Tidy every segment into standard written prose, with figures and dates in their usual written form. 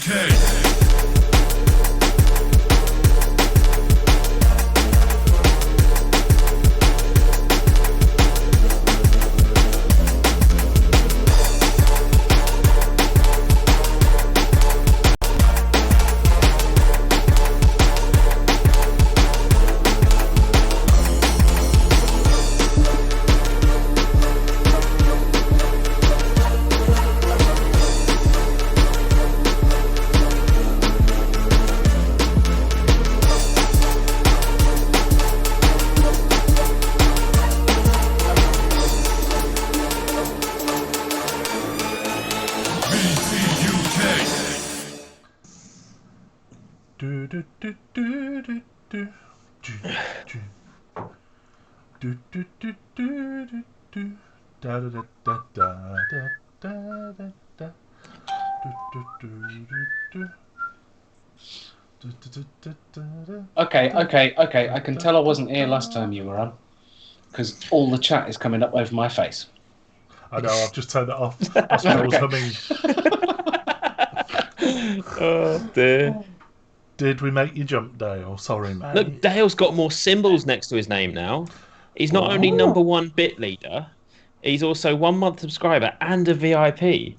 Okay. I can tell I wasn't here last time you were on, because all the chat is coming up over my face. I know, I've just turned it off. That's why I was humming. Oh dear. Did we make you jump, Dale? Sorry, mate. Look, Dale's got more symbols next to his name now. He's not only #1 bit leader, he's also 1 month subscriber and a VIP.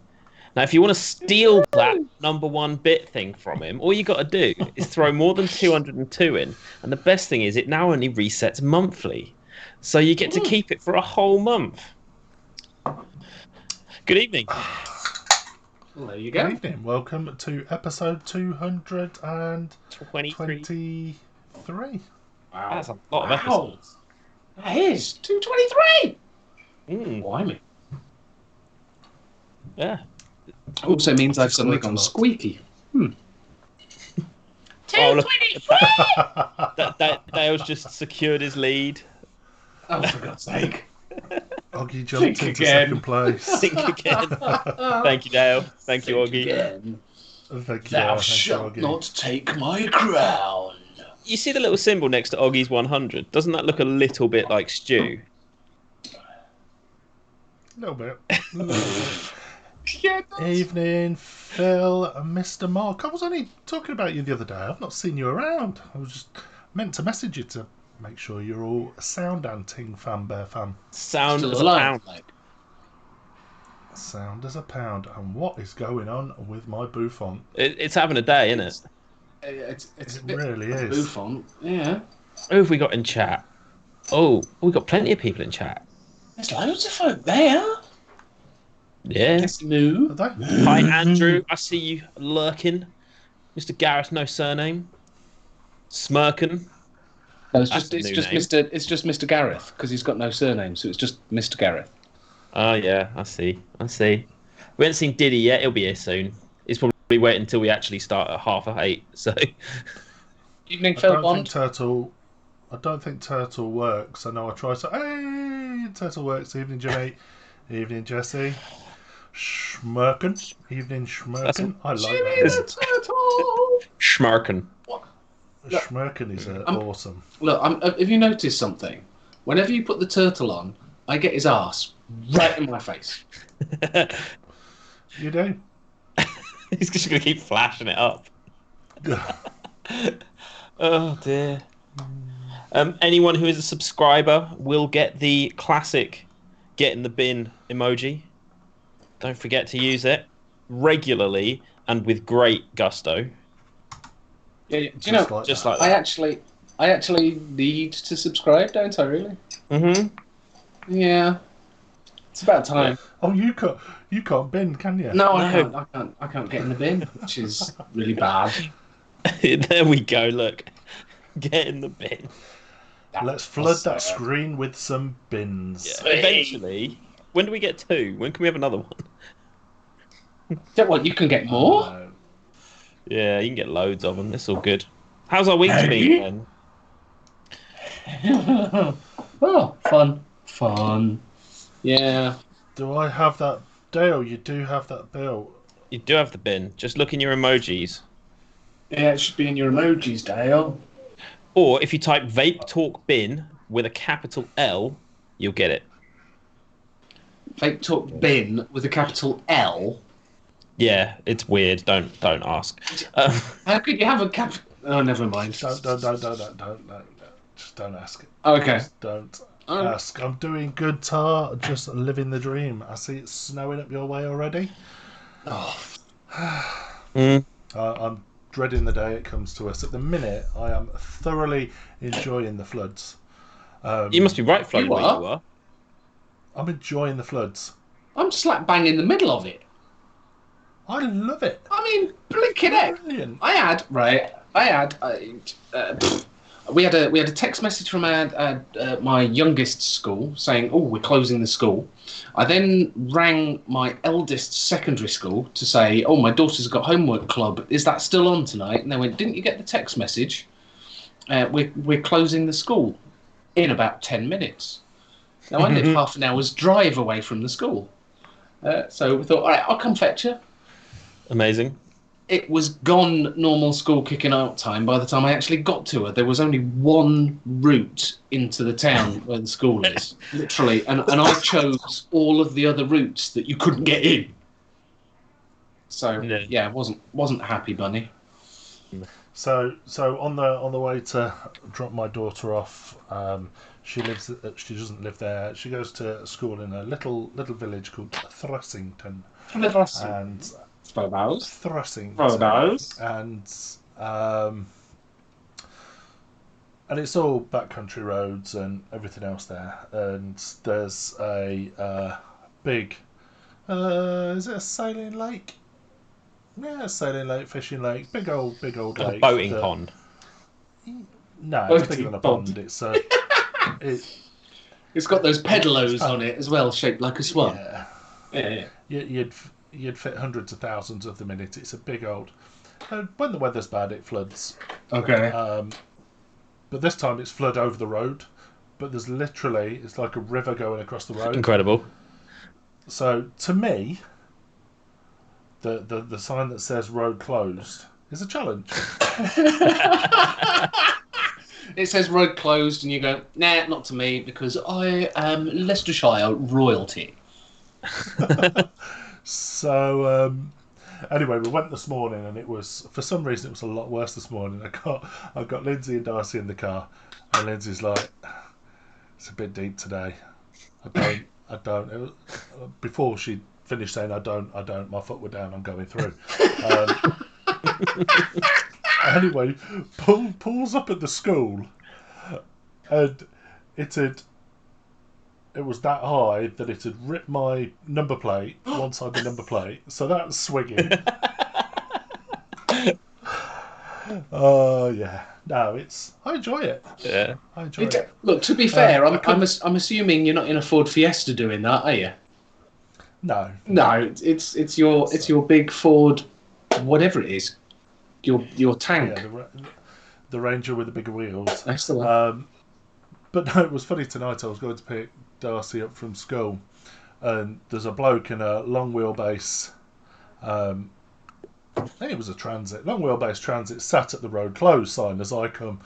Now, if you want to steal that #1 bit thing from him, all you got to do is throw more than 202 in. And the best thing is, it now only resets monthly. So you get to keep it for a whole month. Good evening. Well, there you go. Good evening. Welcome to episode 223. Wow. That's a lot of episodes. That is 223. Blimey. Yeah. Also means I've suddenly gone squeaky. 223. Dale's just secured his lead. Oh, for God's sake. Oggy jumped into second place. Think again. Thank you, Dale. Thank you, Oggy. Thank you, Thou shalt not take my crown. You see the little symbol next to Oggy's 100? Doesn't that look a little bit like Stu? A little bit. Evening, Phil and Mr. Mark. I was only talking about you the other day. I've not seen you around. I was just meant to message you to make sure you're all sound and Ting Fan Bear fan. Sound as a pound. Sound as a pound. And what is going on with my bouffant? It's having a day, isn't it? It really is. Bouffant, yeah. Who have we got in chat? Oh, we've got plenty of people in chat. There's loads of folk there. Yeah. Moo. Hi, Andrew. I see you lurking. Mr. Gareth, no surname. Smirkin. No, it's just Mr. Gareth, because he's got no surname, so it's just Mr. Gareth. Oh yeah, I see. We haven't seen Diddy yet. He'll be here soon. He's probably waiting until we actually start at 8:30. So. Evening, Phil Bond. I don't think Turtle works. I know I try to. Hey, Turtle works. Evening, Jimmy. Evening, Jesse. Schmerken. Evening, Schmerken. I like Jimmy that. the Turtle. Schmerken. Schmerken is awesome. Look, have you noticed something? Whenever you put the turtle on, I get his arse right in my face. You do? He's just going to keep flashing it up. Oh, dear. Anyone who is a subscriber will get the classic get in the bin emoji. Don't forget to use it regularly and with great gusto. Yeah, do you know? Like just that. like that. I actually need to subscribe, don't I? Really? Mm-hmm. Yeah. It's about time. Oh, you can't bin, can you? No, I can't get in the bin, which is really bad. There we go. Look, get in the bin. Let's flood that screen with some bins. Yeah, eventually. When do we get 2? When can we have another one? Yeah, well, you can get more. Yeah, you can get loads of them. It's all good. How's our week been, then? Oh, fun. Yeah. Do I have that? Dale, you do have that bill. You do have the bin. Just look in your emojis. Yeah, it should be in your emojis, Dale. Or if you type Vape Talk Bin with a capital L, you'll get it. Vape Talk Bin with a capital L. Yeah, it's weird. Don't ask. How could you have a cap? Oh, never mind. Don't. Just don't ask it. Okay. Just don't Oh. ask. I'm doing good, Tar. Just living the dream. I see it's snowing up your way already. Oh. I'm dreading the day it comes to us. At the minute, I am thoroughly enjoying the floods. You must be right flooded You where are? you are. I'm enjoying the floods. I'm slap bang in the middle of it. I love it. I mean, blinking heck. Brilliant. We had a text message from my youngest school saying, "Oh, we're closing the school." I then rang my eldest secondary school to say, "Oh, my daughter's got homework club. Is that still on tonight?" And they went, "Didn't you get the text message? We're closing the school in about 10 minutes." Now I live half an hour's drive away from the school, so we thought, "All right, I'll come fetch her." Amazing. It was gone normal school kicking out time by the time I actually got to her. There was only one route into the town where the school is, literally, and I chose all of the other routes that you couldn't get in. So yeah, wasn't a happy bunny. So on the way to drop my daughter off, she doesn't live there. She goes to school in a little village called Thrusington, and and it's all backcountry roads and everything else there. And there's a big, is it a sailing lake? Yeah, sailing lake, fishing lake, big old Like lake. a boating pond. No, it's bigger than a pond. It's It's got those pedalos on it as well, shaped like a swan. Yeah. You'd fit hundreds of thousands of them in it. It's a big old. When the weather's bad, it floods. Okay. But this time it's flood over the road. But there's literally, it's like a river going across the road. Incredible. So to me, the sign that says road closed is a challenge. It says road closed, and you go, "Nah, not to me, because I am Leicestershire royalty." So anyway, we went this morning, and it was, for some reason, it was a lot worse this morning. I got Lindsay and Darcy in the car, and Lindsay's like, "It's a bit deep today. I don't." It was, before she finished saying, "I don't," my foot were down. I'm going through. Anyway, pulls up at the school, and it was that high that it had ripped my number plate, one side of the number plate, so that's swinging. Oh yeah, no, I enjoy it. Yeah, I enjoy it. Look, to be fair, I'm assuming you're not in a Ford Fiesta doing that, are you? No, it's your big Ford, whatever it is, your tank. Yeah, the Ranger with the bigger wheels. That's the one. But no, it was funny tonight. I was going to pick Darcy up from school, and there's a bloke in a long wheelbase. I think it was a Transit, long wheelbase Transit, sat at the road closed sign as I come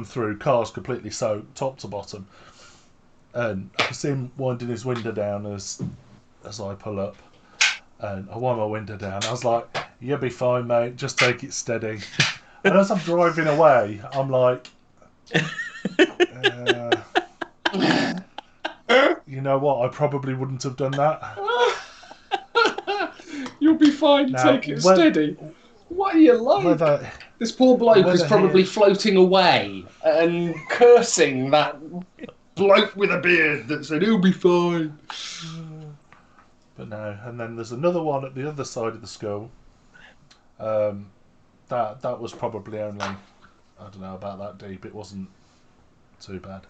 through. Cars completely soaked, top to bottom, and I see him winding his window down as I pull up, and I wind my window down. I was like, "You'll be fine, mate. Just take it steady." And as I'm driving away, I'm like, you know what? I probably wouldn't have done that. You'll be fine. Now, take it steady. What are you like? This poor bloke is probably floating away and cursing that bloke with a beard that said he'll be fine. But no, and then there's another one at the other side of the school. That was probably only, I don't know, about that deep. It wasn't too bad.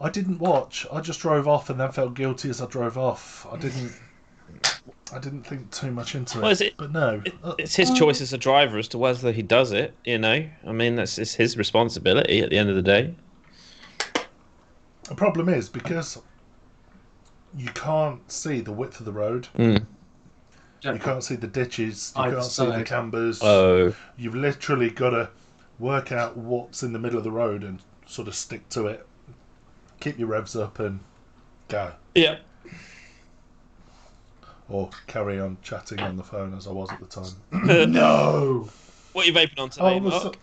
I didn't watch. I just drove off and then felt guilty as I drove off. I didn't think too much into it. But no, it's his choice as a driver as to whether he does it. You know, I mean, it's his responsibility at the end of the day. The problem is because you can't see the width of the road. You can't see the ditches. You can't see the cambers. Oh. You've literally got to work out what's in the middle of the road and sort of stick to it. Keep your revs up and go. Yeah. or carry on chatting on the phone as I was at the time. No. What are you vaping on today, was Mark?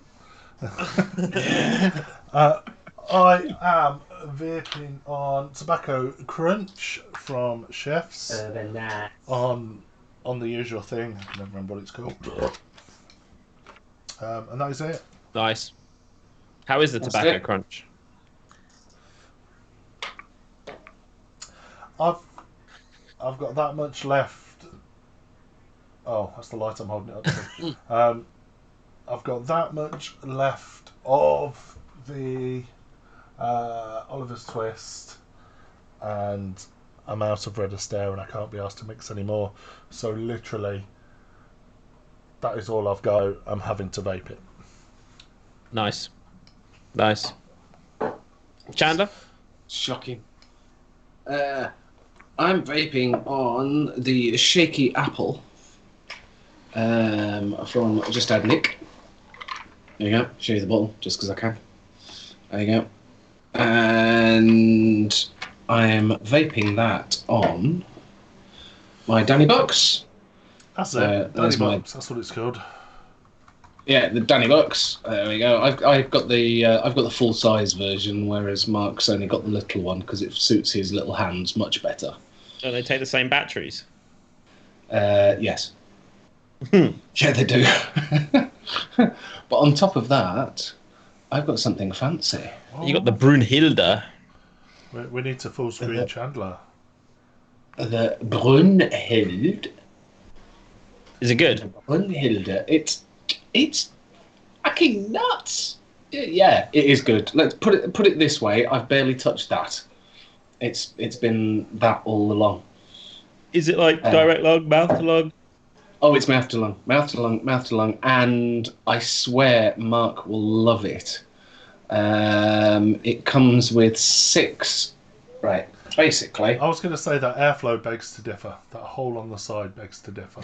I am vaping on Tobacco Crunch from Chefs. Very nice. On the usual thing. I can never remember what it's called. And that is it. Nice. How is the That's Tobacco it. Crunch? I've got that much left. Oh, that's the light I'm holding it up to. I've got that much left of the Oliver's Twist, and I'm out of Red Astaire and I can't be asked to mix any more. So literally, that is all I've got. I'm having to vape it. Nice. Chandler? Shocking. I'm vaping on the Shaky Apple from Just Add Nick. There you go. Show you the bottle just because I can. There you go. And I'm vaping that on my Danny Box. That's it. There's my That's what it's called. Yeah, the Danny Box. There we go. I've got the full size version, whereas Mark's only got the little one because it suits his little hands much better. Don't they take the same batteries? Yes. Yeah, they do. But on top of that, I've got something fancy. You got the Brunhilde. We need to full screen Chandler. The Brunhilde. Is it good? Brunhilde. It's fucking nuts. Yeah, it is good. Let's put it this way. I've barely touched that. It's been that all along. Is it like direct lung, mouth to lung? Oh, it's mouth to lung, and I swear Mark will love it. It comes with 6, right? Basically. I was going to say that airflow begs to differ. That hole on the side begs to differ.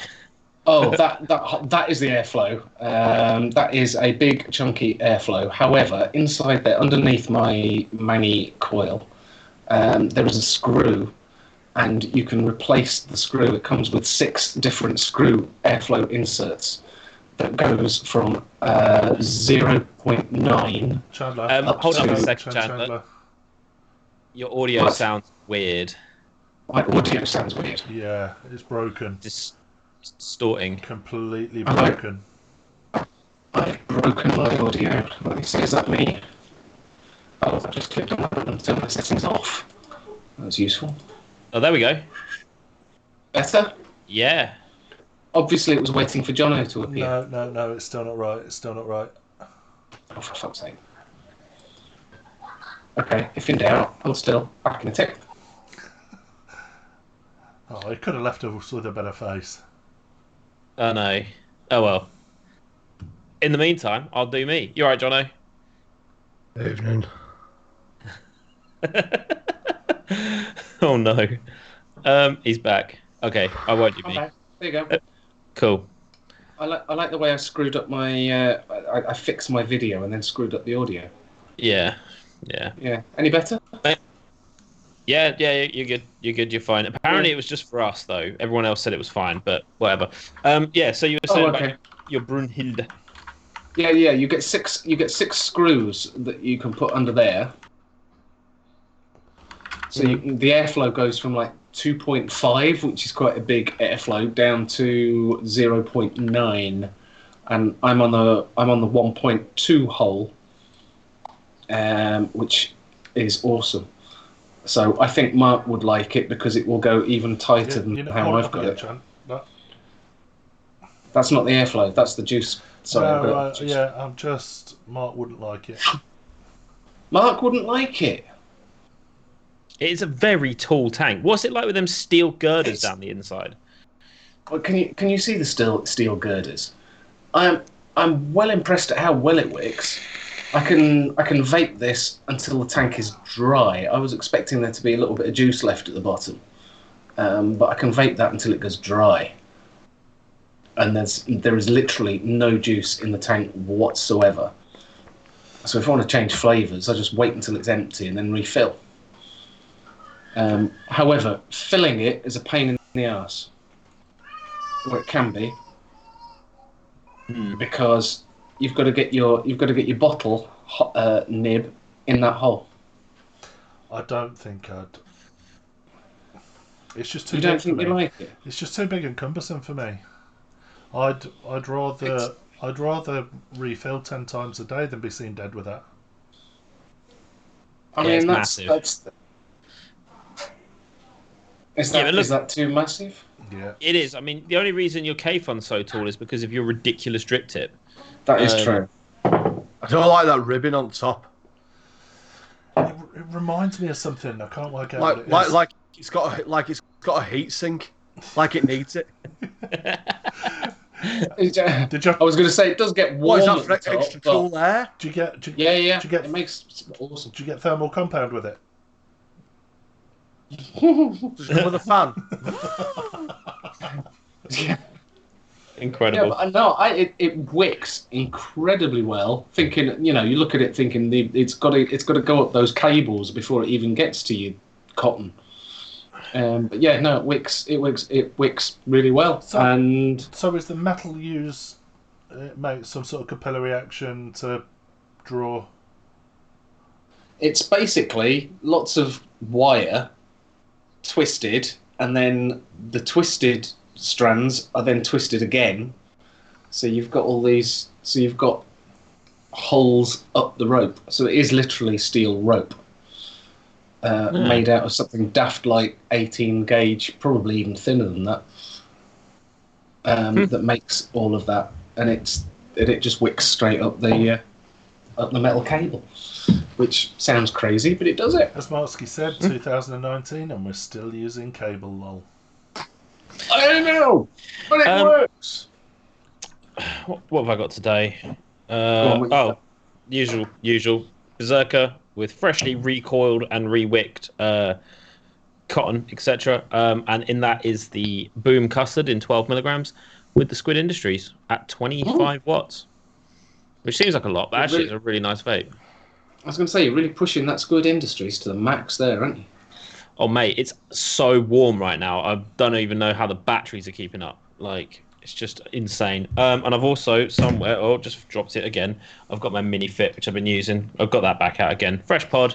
Oh, that is the airflow. That is a big chunky airflow. However, inside there, underneath my Manny coil, there is a screw. And you can replace the screw. It comes with 6 different screw airflow inserts that goes from 0.9. Chandler, Hold on a Chandler, second, Chandler. Your audio What? sounds weird. My audio sounds weird. Yeah, it's broken. Distorting. Completely broken. I've broken my audio. Let me see, is that me? Oh, I just clicked on that and turned my settings off. That was useful. Oh, there we go. Better? Yeah. Obviously, it was waiting for Jono to appear. No, it's still not right. It's still not right. Oh, for fuck's sake. Okay, if in doubt, hold still. Back in a tick. Oh, he could have left us with a better face. Oh, no. Oh, well. In the meantime, I'll do me. You all right, Jono? Evening. Oh, no. He's back. Okay, I won't do me. Okay, there you go. Cool. I like the way I screwed up my... I fixed my video and then screwed up the audio. Yeah. Yeah. Any better? Yeah, you're good. You're fine. Apparently, it was just for us, though. Everyone else said it was fine, but whatever. Yeah, so you were saying about your Brunhilde. Yeah. You get 6 screws that you can put under there. So the airflow goes from like 2.5, which is quite a big airflow, down to 0.9, and I'm on the 1.2 hole, which is awesome. So I think Mark would like it because it will go even tighter than how I've got it. That's not the airflow. That's the juice. Sorry. Mark wouldn't like it. Mark wouldn't like it. It's a very tall tank. What's it like with them steel girders down the inside? Well, can you see the steel girders? I'm well impressed at how well it wicks. I can vape this until the tank is dry. I was expecting there to be a little bit of juice left at the bottom, but I can vape that until it goes dry. And there is literally no juice in the tank whatsoever. So if I want to change flavours, I just wait until it's empty and then refill. However, filling it is a pain in the arse. or it can be, Hmm. because you've got to get your bottle nib in that hole. I don't think I'd. It's just too You big don't for think you me. like it? It's just too big and cumbersome for me. I'd It's, rather refill 10 times a day than be seen dead with that. I Yeah, it's mean, massive. Is that too massive? Yeah. It is. I mean, the only reason your K fund's so tall is because of your ridiculous drip tip. That is Um, true. I don't like that ribbon on top. It reminds me of something. I can't work out what it is. Like it's got a heat sink, like it needs it. Did you I was going to say it does get What warm is that at for the top, extra but cool air? do you get yeah, do you get it makes it awesome. do you get thermal compound with it? Does it come with a fan? Yeah, Incredible. but no, it wicks incredibly well. Thinking, you look at it thinking it's got to go up those cables before it even gets to your cotton. But yeah, no, it wicks really well. So is the metal used? It makes some sort of capillary action to draw. It's basically lots of wire twisted, and then the twisted strands are then twisted again. So you've got all these. So you've got holes up the rope. So it is literally steel rope, made out of something daft like 18 gauge, probably even thinner than that. That makes all of that, and it just wicks straight up the metal cable, which sounds crazy, but it does it. As Marsky said, 2019, and we're still using cable. Lol. I don't know, but it works. What have I got today? on, what you got? Usual Berserker with freshly recoiled and rewicked cotton, etc. And in that is the Boom Custard in 12 milligrams with the Squid Industries at 25 watts, which seems like a lot, but actually it's a really nice vape. I was going to say, you're really pushing that Squid Industries to the max there, aren't you? Oh, mate, it's so warm right now. I don't even know how the batteries are keeping up. Like, it's just insane. And I've also somewhere, just dropped it again. I've got my Mini Fit, which I've been using. I've got that back out again. Fresh pod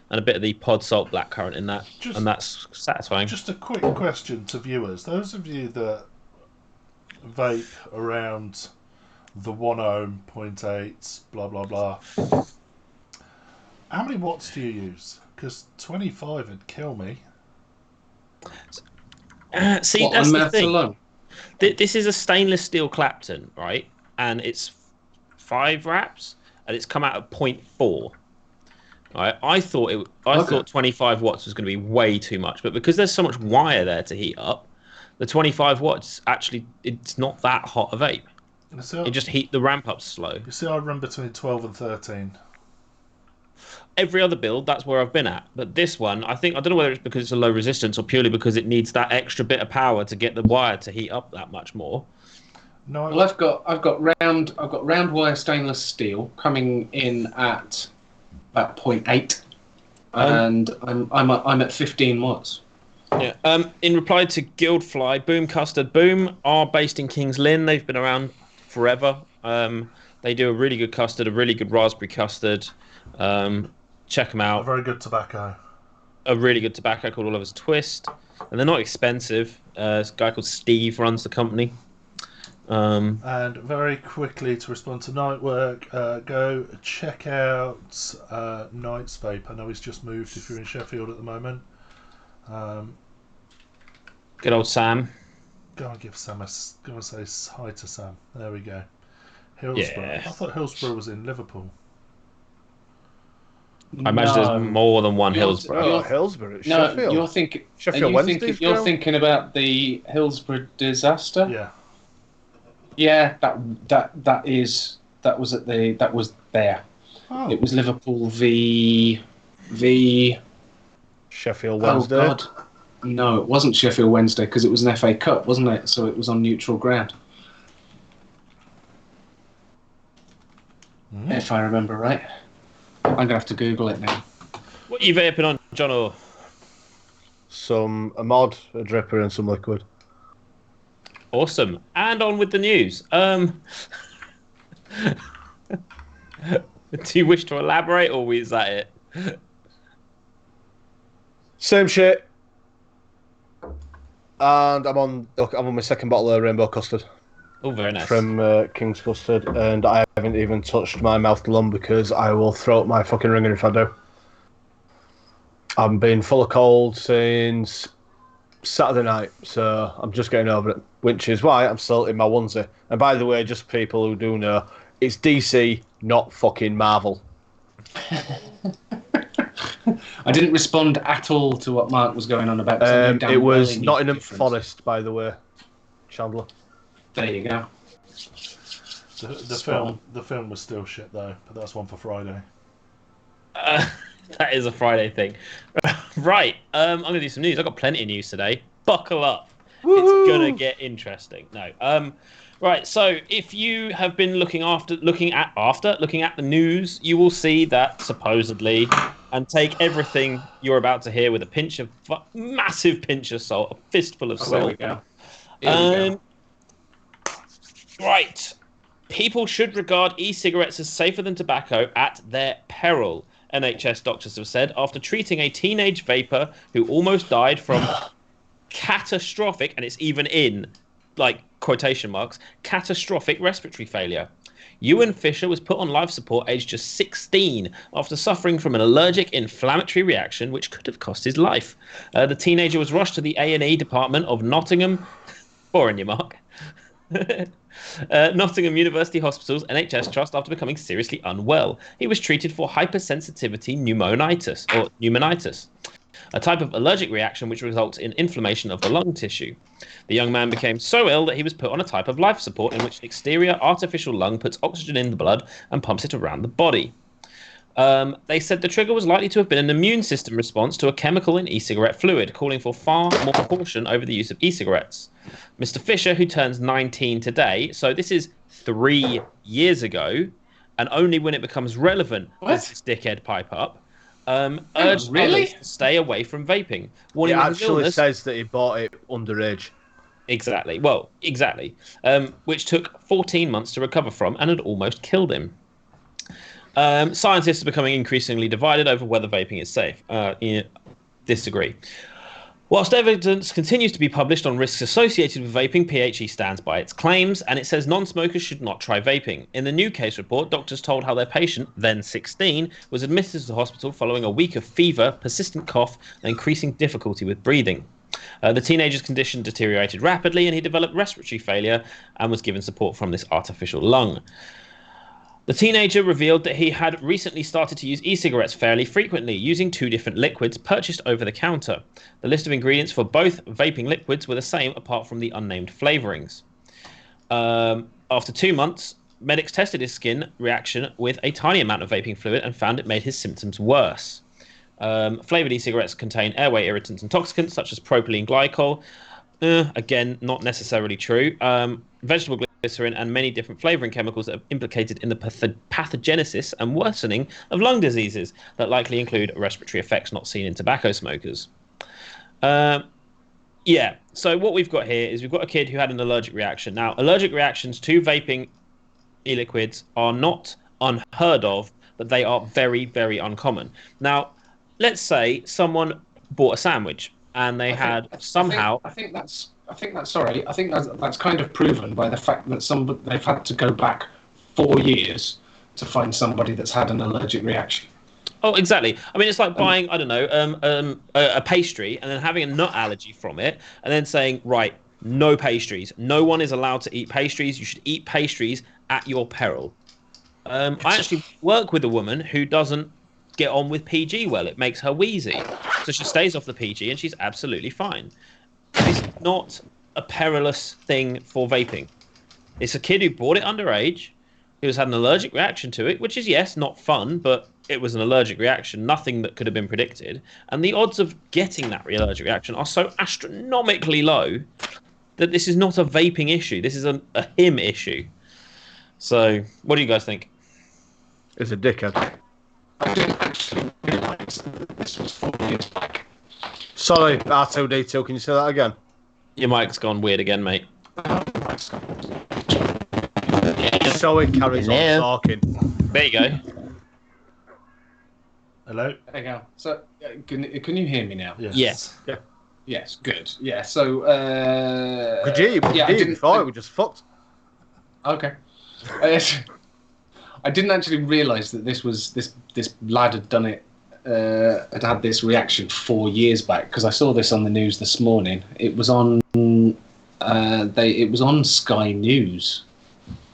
and a bit of the Pod Salt Blackcurrant in that. And that's satisfying. Just a quick question to viewers. Those of you that vape around the 1 ohm, 0.8, blah, blah, blah. How many watts do you use? Because 25 would kill me. See, What, that's on the maths thing. alone? This is a stainless steel Clapton, right? And it's 5 wraps, and it's come out at 0.4. Right? I thought 25 watts was going to be way too much, but because there's so much wire there to heat up, the 25 watts actually it's not that hot a vape. It just the ramp up slow. You see, I run between 12 and 13. Every other build, that's where I've been at. But this one, I don't know whether it's because it's a low resistance or purely because it needs that extra bit of power to get the wire to heat up that much more. No, Well, I've got round wire stainless steel coming in at about 0.8, and I'm at 15 watts. Yeah. In reply to Guildfly, Boom Custard, Boom are based in Kings Lynn. They've been around forever. They do a really good custard, a really good raspberry custard. Check them a out. very good tobacco. A really good tobacco called All of Us Twist, and they're not expensive. A guy called Steve runs the company. And very quickly to respond to Night Work, go check out Night's Vape. I know he's just moved if you're in Sheffield at the moment. Good old Sam. Go and give Sam go and say hi to Sam. There we go. Hillsborough. Yeah. I thought Hillsborough was in Liverpool. I imagine there's more than one Hillsborough. Oh, Hillsborough, it's No, Sheffield. you're thinking. Sheffield Wednesday's You're ground. thinking about the Hillsborough disaster. Yeah. Yeah, that was there. Oh. It was Liverpool v Sheffield Oh Wednesday. God, no, it wasn't Sheffield Wednesday because it was an FA Cup, wasn't it? So it was on neutral ground. If I remember right. I'm gonna have to Google it now. What are you vaping on, John? A mod, a dripper, and some liquid. Awesome. And on with the news. Do you wish to elaborate, or is that it? Same shit. And I'm on my second bottle of rainbow custard Oh, very nice. from King's Custard, and I haven't even touched my mouth glum because I will throw up my fucking ringer if I do. I've been full of cold since Saturday night, so I'm just getting over it, which is why I'm still in my onesie. And by the way, just people who do know, it's DC, not fucking Marvel. I didn't respond at all to what Mark was going on about. 'cause I know damn It well was he knew Nottingham the difference. Forest, by the way, Chandler. There you go. The film was still shit though, but that's one for Friday. That is a Friday thing. Right, I'm going to do some news. I've got plenty of news today. Buckle up. Woo-hoo! It's going to get interesting. No. Right, so if you have been looking at the news, you will see that supposedly, and take everything you're about to hear with a massive pinch of salt, a fistful of Oh, salt. there we go. Here we go. Right. People should regard e-cigarettes as safer than tobacco at their peril, NHS doctors have said, after treating a teenage vapor who almost died from catastrophic, and it's even in, like, quotation marks, catastrophic respiratory failure. Ewan Fisher was put on life support aged just 16 after suffering from an allergic inflammatory reaction which could have cost his life. The teenager was rushed to the A&E department of Nottingham, boring you, Mark, Nottingham University Hospital's NHS Trust after becoming seriously unwell. He was treated for hypersensitivity pneumonitis, a type of allergic reaction which results in inflammation of the lung tissue. The young man became so ill that he was put on a type of life support in which an exterior artificial lung puts oxygen in the blood and pumps it around the body. They said the trigger was likely to have been an immune system response to a chemical in e-cigarette fluid, calling for far more caution over the use of e-cigarettes. Mr. Fisher, who turns 19 today, so this is 3 years ago, and only when it becomes relevant does this dickhead pipe up, urged others to stay away from vaping. It actually says that he bought it underage. Exactly. Which took 14 months to recover from and had almost killed him. Scientists are becoming increasingly divided over whether vaping is safe. Disagree. Whilst evidence continues to be published on risks associated with vaping, PHE stands by its claims, and it says non-smokers should not try vaping. In the new case report, doctors told how their patient, then 16, was admitted to the hospital following a week of fever, persistent cough, and increasing difficulty with breathing. The teenager's condition deteriorated rapidly, and he developed respiratory failure and was given support from this artificial lung. The teenager revealed that he had recently started to use e-cigarettes fairly frequently, using 2 different liquids purchased over the counter. The list of ingredients for both vaping liquids were the same apart from the unnamed flavourings. After 2 months, medics tested his skin reaction with a tiny amount of vaping fluid and found it made his symptoms worse. Flavoured e-cigarettes contain airway irritants and toxicants such as propylene glycol. Again, not necessarily true. Vegetable glycerin and many different flavouring chemicals that are implicated in the pathogenesis and worsening of lung diseases that likely include respiratory effects not seen in tobacco smokers. So what we've got here is we've got a kid who had an allergic reaction. Now, allergic reactions to vaping e-liquids are not unheard of, but they are very, very uncommon. Now, let's say someone bought a sandwich and they that's kind of proven by the fact that they've had to go back 4 years to find somebody that's had an allergic reaction. Oh, exactly. I mean, it's like buying, a pastry and then having a nut allergy from it and then saying, right, no pastries. No one is allowed to eat pastries. You should eat pastries at your peril. I actually work with a woman who doesn't get on with PG well. It makes her wheezy. So she stays off the PG and she's absolutely fine. It's not a perilous thing for vaping. It's a kid who bought it underage, who has had an allergic reaction to it, which is, yes, not fun, but it was an allergic reaction, nothing that could have been predicted. And the odds of getting that allergic reaction are so astronomically low that this is not a vaping issue. This is a him issue. So, what do you guys think? It's a dickhead. I didn't actually realise that this was 4 years back. Sorry, R2D2, can you say that again? Your mic's gone weird again, mate. So it carries on Hello? talking. There you go. Hello? There you go. So, can you hear me now? Yes. Yeah. Yes, good. Yeah, so... Could you? yeah, I didn't... Before it was just fucked. Okay. I didn't actually realise that this lad had done it, had this reaction 4 years back, because I saw this on the news this morning. It was on it was on Sky News,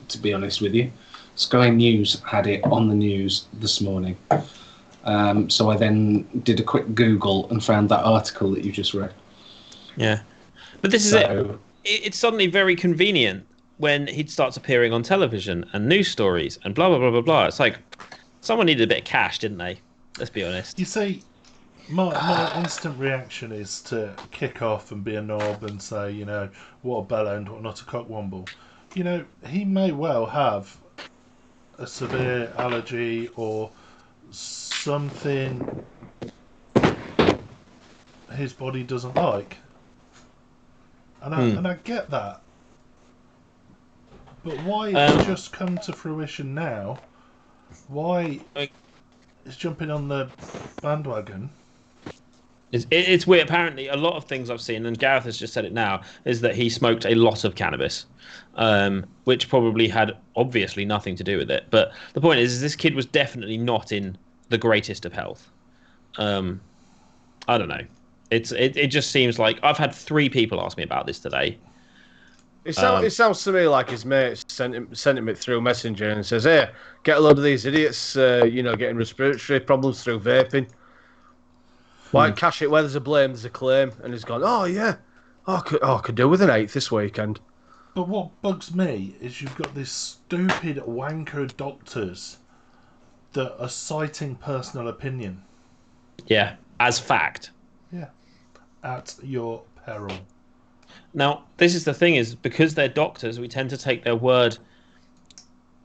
to be honest with you. Sky News had it on the news this morning. So I then did a quick Google and found that article that you just read. Yeah. But this is it. It's suddenly very convenient when he starts appearing on television and news stories and blah, blah, blah, blah, blah. It's like someone needed a bit of cash, didn't they? Let's be honest. You see, my instant reaction is to kick off and be a knob and say, you know, what a bellend, what not a cockwomble. You know, he may well have a severe allergy or something his body doesn't like. And I get that. But why it's just come to fruition now? Why is jumping on the bandwagon? It's weird. Apparently, a lot of things I've seen, and Gareth has just said it now, is that he smoked a lot of cannabis, which probably had obviously nothing to do with it. But the point is this kid was definitely not in the greatest of health. I don't know. It just seems like I've had 3 people ask me about this today. It sounds to me like his mate sent him it through Messenger and says, "Hey, get a load of these idiots, getting respiratory problems through vaping. Why cash it where there's a blame, there's a claim." And he's gone, "Oh yeah, I could do with an 8th this weekend." But what bugs me is you've got these stupid wanker doctors that are citing personal opinion. Yeah, as fact. Yeah, at your peril. Now, this is the thing, is because they're doctors, we tend to take their word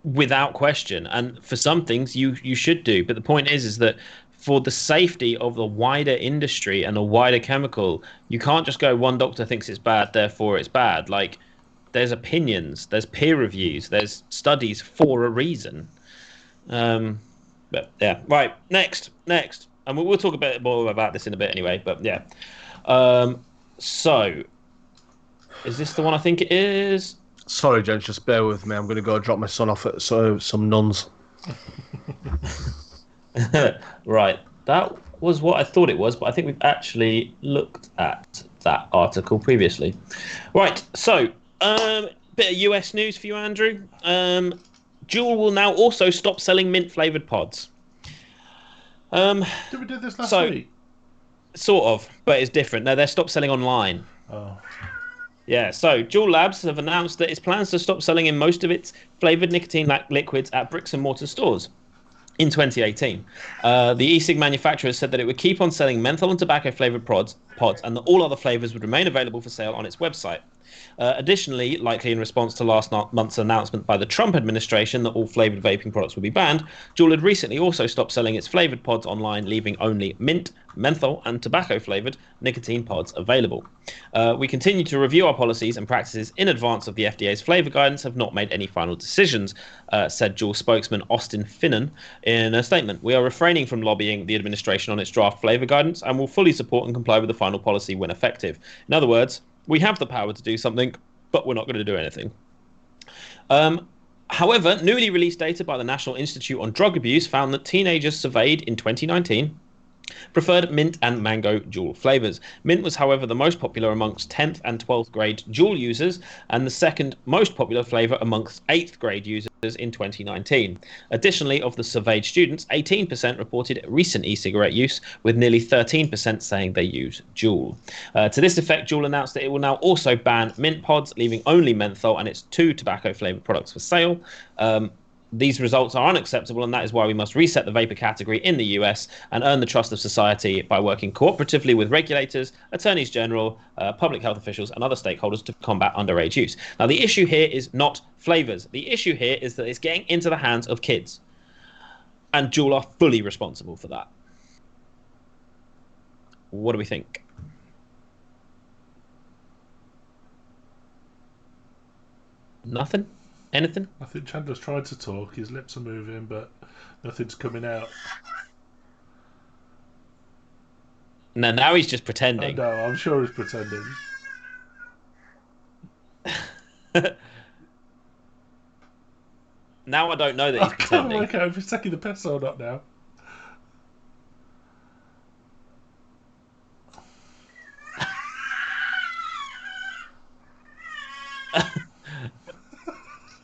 without question. And for some things, you should do. But the point is that for the safety of the wider industry and the wider chemical, you can't just go, one doctor thinks it's bad, therefore it's bad. Like, there's opinions, there's peer reviews, there's studies for a reason. But yeah, right, next. And we'll talk a bit more about this in a bit anyway, but yeah. So, is this the one I think it is? Sorry, gents, just bear with me. I'm going to go drop my son off at some nuns. Right, that was what I thought it was, but I think we've actually looked at that article previously. Right, so bit of US news for you, Andrew. Juul will now also stop selling mint-flavoured pods. Did we do this last week? Sort of, but it's different. No, they're stopped selling online. Oh. Yeah, so Juul Labs have announced that its plans to stop selling in most of its flavoured nicotine liquids at bricks and mortar stores in 2018. The E-Cig manufacturer said that it would keep on selling menthol and tobacco flavoured pods and that all other flavours would remain available for sale on its website. Additionally, likely in response to last month's announcement by the Trump administration that all flavoured vaping products would be banned, Juul had recently also stopped selling its flavoured pods online, leaving only mint, menthol and tobacco flavoured nicotine pods available. We continue to review our policies and practices in advance of the FDA's flavour guidance, have not made any final decisions, said Juul spokesman Austin Finnan in a statement. We are refraining from lobbying the administration on its draft flavour guidance and will fully support and comply with the final policy when effective. In other words, we have the power to do something, but we're not going to do anything. However, newly released data by the National Institute on Drug Abuse found that teenagers surveyed in 2019 preferred mint and mango Juul flavours. Mint was, however, the most popular amongst 10th and 12th grade Juul users and the second most popular flavour amongst 8th grade users in 2019. Additionally, of the surveyed students, 18% reported recent e-cigarette use, with nearly 13% saying they use Juul. To this effect, Juul announced that it will now also ban mint pods, leaving only menthol and its 2 tobacco-flavoured products for sale. These results are unacceptable, and that is why we must reset the vapor category in the US and earn the trust of society by working cooperatively with regulators, attorneys general, public health officials, and other stakeholders to combat underage use. Now, the issue here is not flavors. The issue here is that it's getting into the hands of kids, and Juul are fully responsible for that. What do we think? Nothing? Anything? I think Chandler's tried to talk. His lips are moving, but nothing's coming out. No, now he's just I pretending. know. I'm sure he's pretending. Now I don't know that I he's can't pretending. work out if he's taking the piss or not now.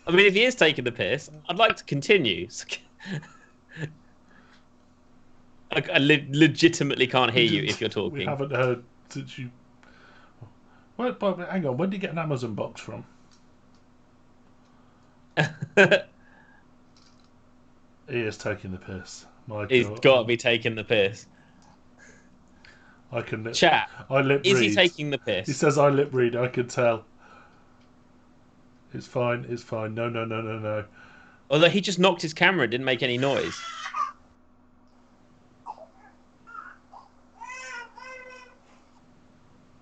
I mean, if he is taking the piss, I'd like to continue. I legitimately can't hear you if you're We talking. haven't heard since you. But hang on. When did you get an Amazon box from? He is taking the piss. He's Michael, got to be taking the piss. I can. Chat. I lip Is read. he taking the He piss? says I lip read. I can tell. It's fine. It's fine. No, no, no, no, no. Although he just knocked his camera and didn't make any noise.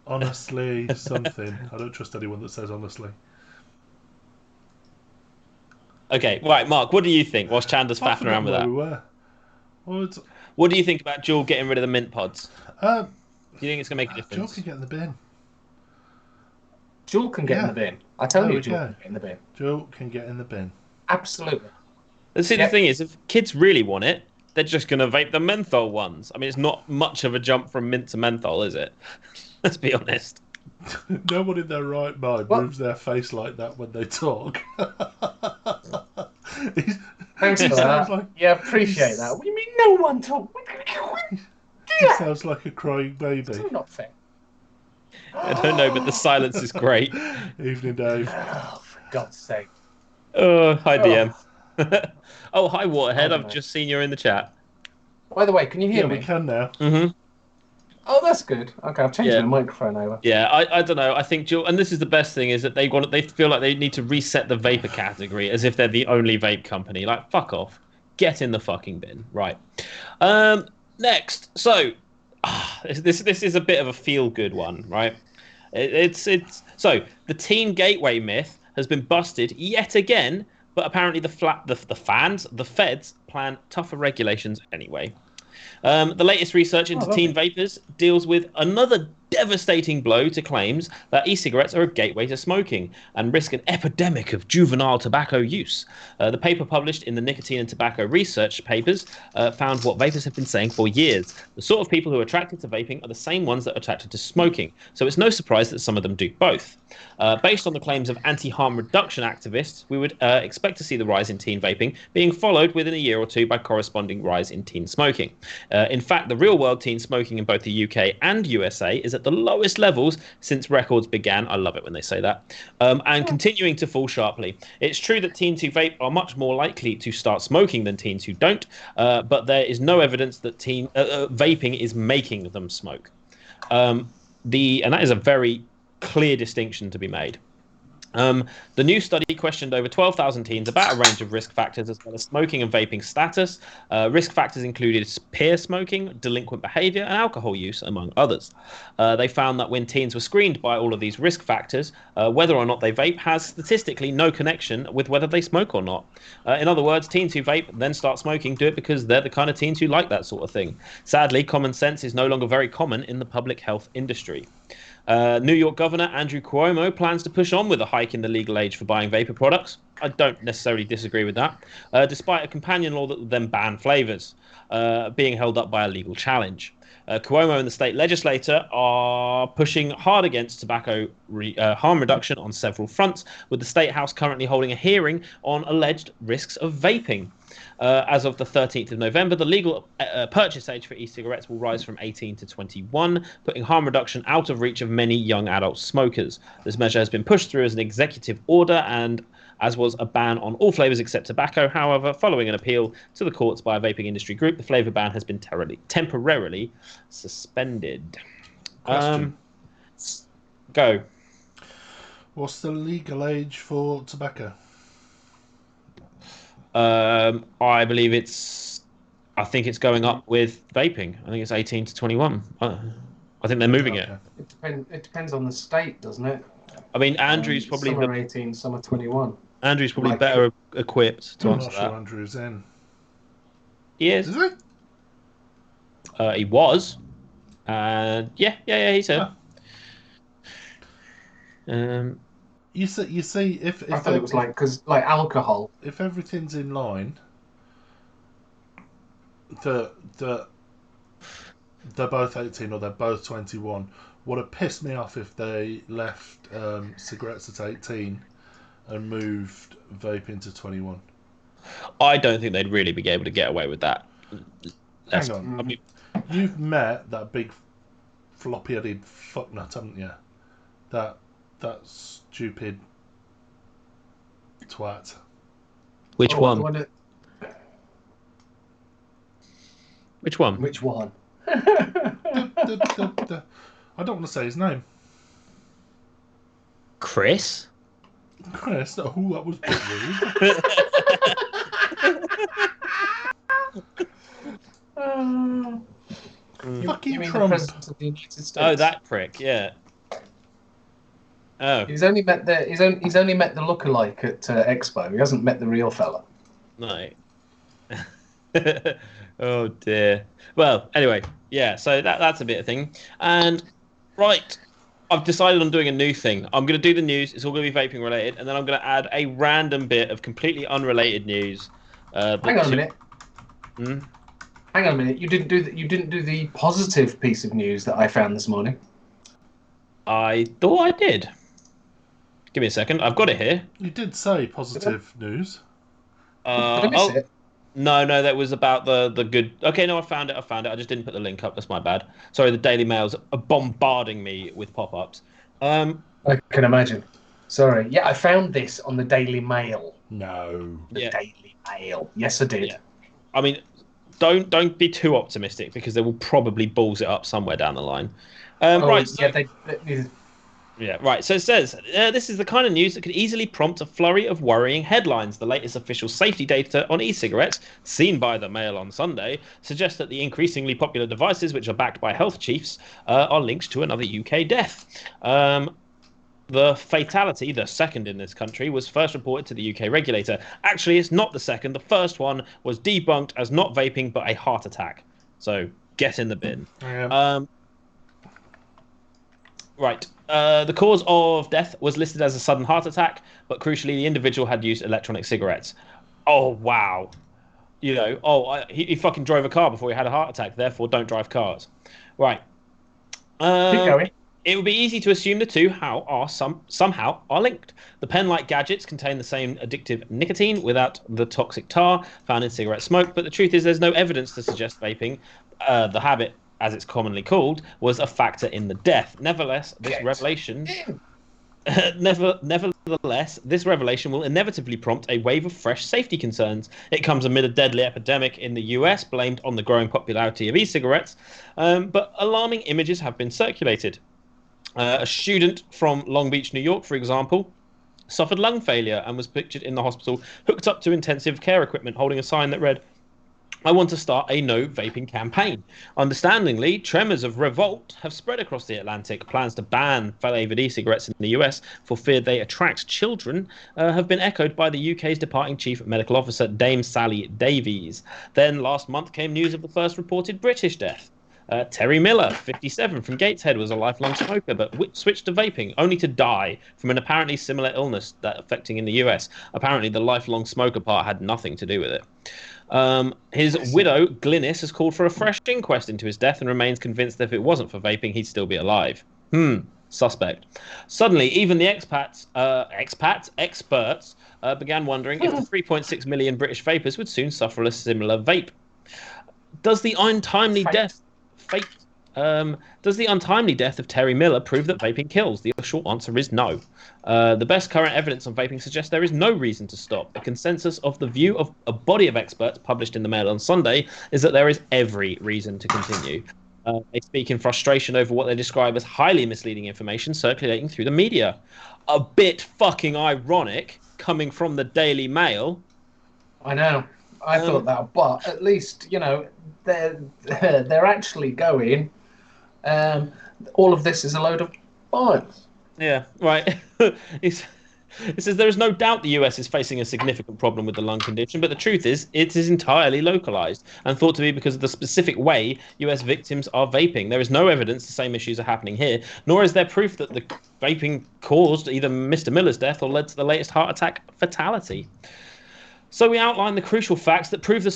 Honestly, something. I don't trust anyone that says honestly. Okay, right, Mark, what do you think whilst Chandler's I've faffing around with forgotten that? where we were. What do you think about Juul getting rid of the mint pods? Um, Do you think it's going to make a Joe difference? can get in the bin. Juul can get in Yeah. the bin. I tell There you, we Juul go. can get in the bin. Joe can get in the bin. Absolutely. See, Yep. the thing is, if kids really want it, they're just going to vape the menthol ones. I mean, it's not much of a jump from mint to menthol, is it? Let's be honest. No one in their right mind What? moves their face like that when they talk. Thanks he for sounds that. like Yeah, appreciate that. What do you mean no one talk? he sounds like a crying baby. It's not fair. I don't know, but the silence is great. Evening, Dave. Oh, for God's sake. Hi, DM. Oh, hi, Waterhead. Oh, I've no. just seen you're in the chat. By the way, can you hear Yeah, me? we can now. Mm-hmm. Oh, that's good. Okay, I've changed Yeah. my microphone over. Yeah, I don't know. I think Juul, and this is the best thing, is that they feel like they need to reset the vapor category as if they're the only vape company. Like, fuck off. Get in the fucking bin. Right. Next. So, this is a bit of a feel good one, right? It's so the teen gateway myth has been busted yet again, but apparently the feds plan tougher regulations anyway. The latest research into teen vapors deals with another devastating blow to claims that e-cigarettes are a gateway to smoking and risk an epidemic of juvenile tobacco use. The paper published in the Nicotine and Tobacco Research papers found what vapors have been saying for years. The sort of people who are attracted to vaping are the same ones that are attracted to smoking, so it's no surprise that some of them do both. Based on the claims of anti-harm reduction activists, we would expect to see the rise in teen vaping being followed within a year or two by corresponding rise in teen smoking. In fact, the real-world teen smoking in both the UK and USA is at the lowest levels since records began. I love it when they say that. And continuing to fall sharply. It's true that teens who vape are much more likely to start smoking than teens who don't, but there is no evidence that vaping is making them smoke. And that is a very clear distinction to be made. The new study questioned over 12,000 teens about a range of risk factors as well as smoking and vaping status. Risk factors included peer smoking, delinquent behavior, and alcohol use, among others. They found that when teens were screened by all of these risk factors, whether or not they vape has statistically no connection with whether they smoke or not. In other words, teens who vape then start smoking do it because they're the kind of teens who like that sort of thing. Sadly, common sense is no longer very common in the public health industry. New York Governor Andrew Cuomo plans to push on with a hike in the legal age for buying vapor products. I don't necessarily disagree with that, despite a companion law that would then ban flavors being held up by a legal challenge. Cuomo and the state legislature are pushing hard against tobacco harm reduction on several fronts, with the state house currently holding a hearing on alleged risks of vaping. As of the 13th of November, the legal purchase age for e-cigarettes will rise from 18 to 21, putting harm reduction out of reach of many young adult smokers. This measure has been pushed through as an executive order, and as was a ban on all flavors except tobacco. However, following an appeal to the courts by a vaping industry group, the flavor ban has been temporarily suspended. Question. Go. What's the legal age for tobacco? I believe I think it's going up with vaping. I think it's 18 to 21. I think they're moving it. It depends on the state, doesn't it? I mean, Andrew's probably summer 18, summer 21. Andrew's probably Like- better equipped to I'm answer not that. sure Andrew's in. He is. Is he? He was. Yeah, he's here. You see, if I thought it was because alcohol. if everything's in line, they're both 18 or they're both 21. Would have pissed me off if they left cigarettes at 18 and moved vaping to 21. I don't think they'd really be able to get away with that. Hang on. I mean, You've met that big floppy-headed fucknut, haven't you? That stupid twat. which one? Which Which one? Which one? I don't want to say his name. Chris? Chris? Oh, that was a bit rude. Fucking You mean Trump. the president of the United States? Oh, that prick. Yeah. Oh He's only met the lookalike at Expo. He hasn't met the real fella. no. Oh dear. Well, anyway, yeah. So that's a bit of thing. And right, I've decided on doing a new thing. I'm going to do the news. It's all going to be vaping related, and then I'm going to add a random bit of completely unrelated news. Hang on a minute. Hmm? Hang on a minute. You didn't do the positive piece of news that I found this morning. I thought I did. Give me a second. I've got it here. You did say positive news. Did I miss it? No, that was about the good. Okay, no, I found it. I just didn't put the link up. That's my bad. Sorry, the Daily Mail's bombarding me with pop-ups. I can imagine. Sorry. Yeah, I found this on the Daily Mail. No. The Daily Mail. Yes, I did. Yeah. I mean, don't be too optimistic because they will probably balls it up somewhere down the line. Right. So, yeah, right. So it says, this is the kind of news that could easily prompt a flurry of worrying headlines. The latest official safety data on e-cigarettes, seen by the Mail on Sunday, suggests that the increasingly popular devices, which are backed by health chiefs, are linked to another UK death. The fatality, the second in this country, was first reported to the UK regulator. Actually, it's not the second. The first one was debunked as not vaping, but a heart attack. So get in the bin. Right. The cause of death was listed as a sudden heart attack, but crucially, the individual had used electronic cigarettes. Oh, wow. You know, he fucking drove a car before he had a heart attack, therefore don't drive cars. Right. Keep going. It would be easy to assume the two somehow are linked. The pen-like gadgets contain the same addictive nicotine without the toxic tar found in cigarette smoke, but the truth is there's no evidence to suggest vaping, the habit as it's commonly called, was a factor in the death. Nevertheless, this revelation will inevitably prompt a wave of fresh safety concerns. It comes amid a deadly epidemic in the US blamed on the growing popularity of e-cigarettes, but alarming images have been circulated. A student from Long Beach, New York, for example, suffered lung failure and was pictured in the hospital hooked up to intensive care equipment holding a sign that read, "I want to start a no vaping campaign." Understandingly, tremors of revolt have spread across the Atlantic. Plans to ban flavored e-cigarettes in the US for fear they attract children have been echoed by the UK's departing Chief Medical Officer, Dame Sally Davies. Then last month came news of the first reported British death. Terry Miller, 57, from Gateshead, was a lifelong smoker but switched to vaping, only to die from an apparently similar illness that affecting in the US. Apparently, the lifelong smoker part had nothing to do with it. His widow, Glynis, has called for a fresh inquest into his death and remains convinced that if it wasn't for vaping, he'd still be alive. Suspect. Suddenly, even the experts began wondering if the 3.6 million British vapers would soon suffer a similar fate. Does the untimely death of Terry Miller prove that vaping kills? The short answer is no. The best current evidence on vaping suggests there is no reason to stop. The consensus of the view of a body of experts published in the Mail on Sunday is that there is every reason to continue. They speak in frustration over what they describe as highly misleading information circulating through the media. A bit fucking ironic coming from the Daily Mail. I know. I thought that, but at least, you know, they're actually going. All of this is a load of bollocks. Yeah, right. It's, it says there is no doubt the US is facing a significant problem with the lung condition, but the truth is it is entirely localized and thought to be because of the specific way US victims are vaping. There is no evidence the same issues are happening here, nor is there proof that the vaping caused either Mr. Miller's death or led to the latest heart attack fatality. So we outline the crucial facts that prove the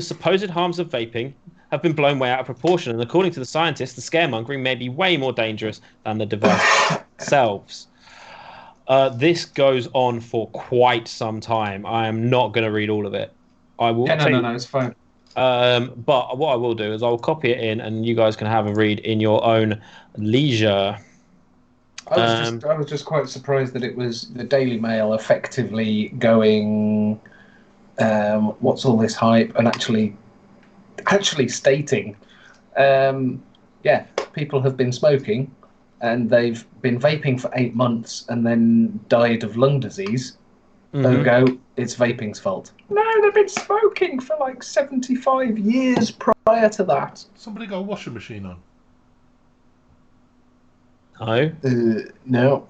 supposed harms of vaping have been blown way out of proportion, and according to the scientists, the scaremongering may be way more dangerous than the devices themselves. This goes on for quite some time. I am not going to read all of it. I will. Yeah, no, it's fine. But what I will do is I'll copy it in, and you guys can have a read in your own leisure. I was just quite surprised that it was the Daily Mail effectively going, what's all this hype, and actually stating, yeah, people have been smoking and they've been vaping for 8 months and then died of lung disease. Don't go, it's vaping's fault. No, they've been smoking for like 75 years prior to that. Somebody got a washing machine on. No. No.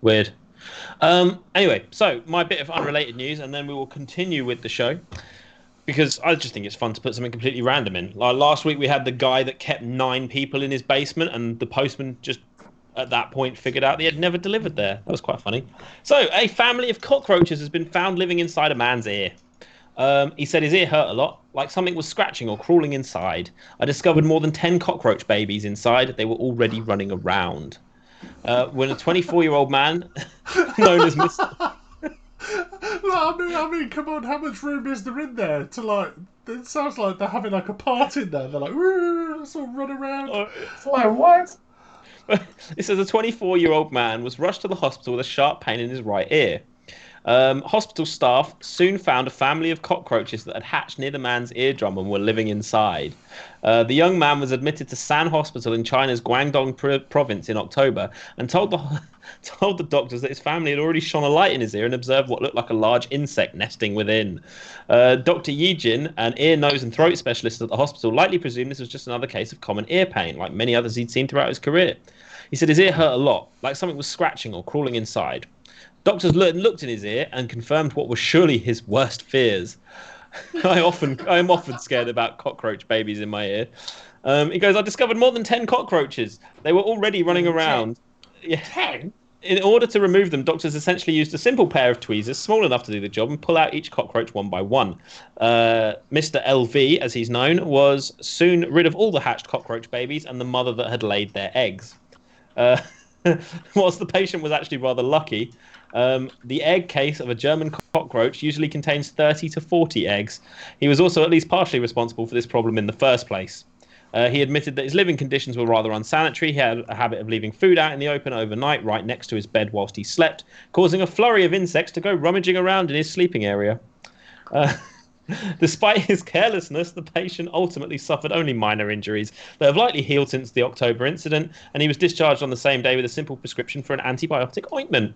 Weird. Anyway, so my bit of unrelated news, and then we will continue with the show. Because I just think it's fun to put something completely random in. Like last week, we had the guy that kept 9 people in his basement, and the postman just at that point figured out he had never delivered there. That was quite funny. So, a family of cockroaches has been found living inside a man's ear. He said his ear hurt a lot, like something was scratching or crawling inside. I discovered more than 10 cockroach babies inside. They were already running around. When a 24-year-old man known as Mr. I mean, come on, how much room is there in there to like? It sounds like they're having like a party in there. They're like, let's all run around. It's like, what? It says a 24-year-old man was rushed to the hospital with a sharp pain in his right ear. Hospital staff soon found a family of cockroaches that had hatched near the man's eardrum and were living inside. The young man was admitted to San Hospital in China's Guangdong province in October and told the doctors that his family had already shone a light in his ear and observed what looked like a large insect nesting within. Dr. Yi Jin, an ear, nose and throat specialist at the hospital, likely presumed this was just another case of common ear pain, like many others he'd seen throughout his career. He said his ear hurt a lot, like something was scratching or crawling inside. Doctors looked in his ear and confirmed what was surely his worst fears. I am often scared about cockroach babies in my ear. He goes, I discovered more than 10 cockroaches. They were already running around. 10? In order to remove them, doctors essentially used a simple pair of tweezers, small enough to do the job, and pull out each cockroach one by one. Mr. LV, as he's known, was soon rid of all the hatched cockroach babies and the mother that had laid their eggs. Whilst the patient was actually rather lucky, the egg case of a German cockroach usually contains 30 to 40 eggs. He was also at least partially responsible for this problem in the first place. He admitted that his living conditions were rather unsanitary. He had a habit of leaving food out in the open overnight right next to his bed whilst he slept, causing a flurry of insects to go rummaging around in his sleeping area. Despite his carelessness, the patient ultimately suffered only minor injuries that have likely healed since the October incident, and he was discharged on the same day with a simple prescription for an antibiotic ointment.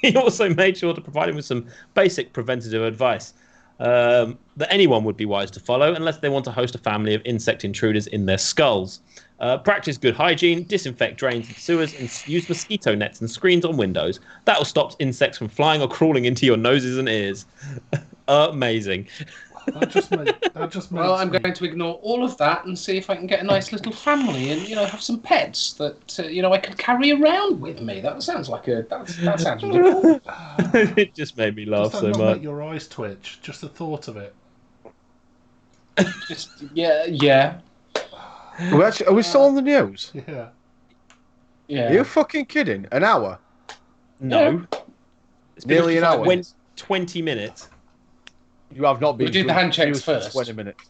He also made sure to provide him with some basic preventative advice that anyone would be wise to follow unless they want to host a family of insect intruders in their skulls. Practice good hygiene, disinfect drains and sewers, and use mosquito nets and screens on windows. That will stop insects from flying or crawling into your noses and ears. Amazing. That just makes Well, I'm going to ignore all of that and see if I can get a nice little family and, have some pets that, I can carry around with me. That sounds like that sounds really cool. It just made me laugh Does so that not much. make your eyes twitch? Just the thought of it. Yeah. Are we still on the news? Yeah. Are you fucking kidding? An hour? No. It's been Nearly an hour. 20 minutes. You have not been. We did the hand checks first. 20 minutes.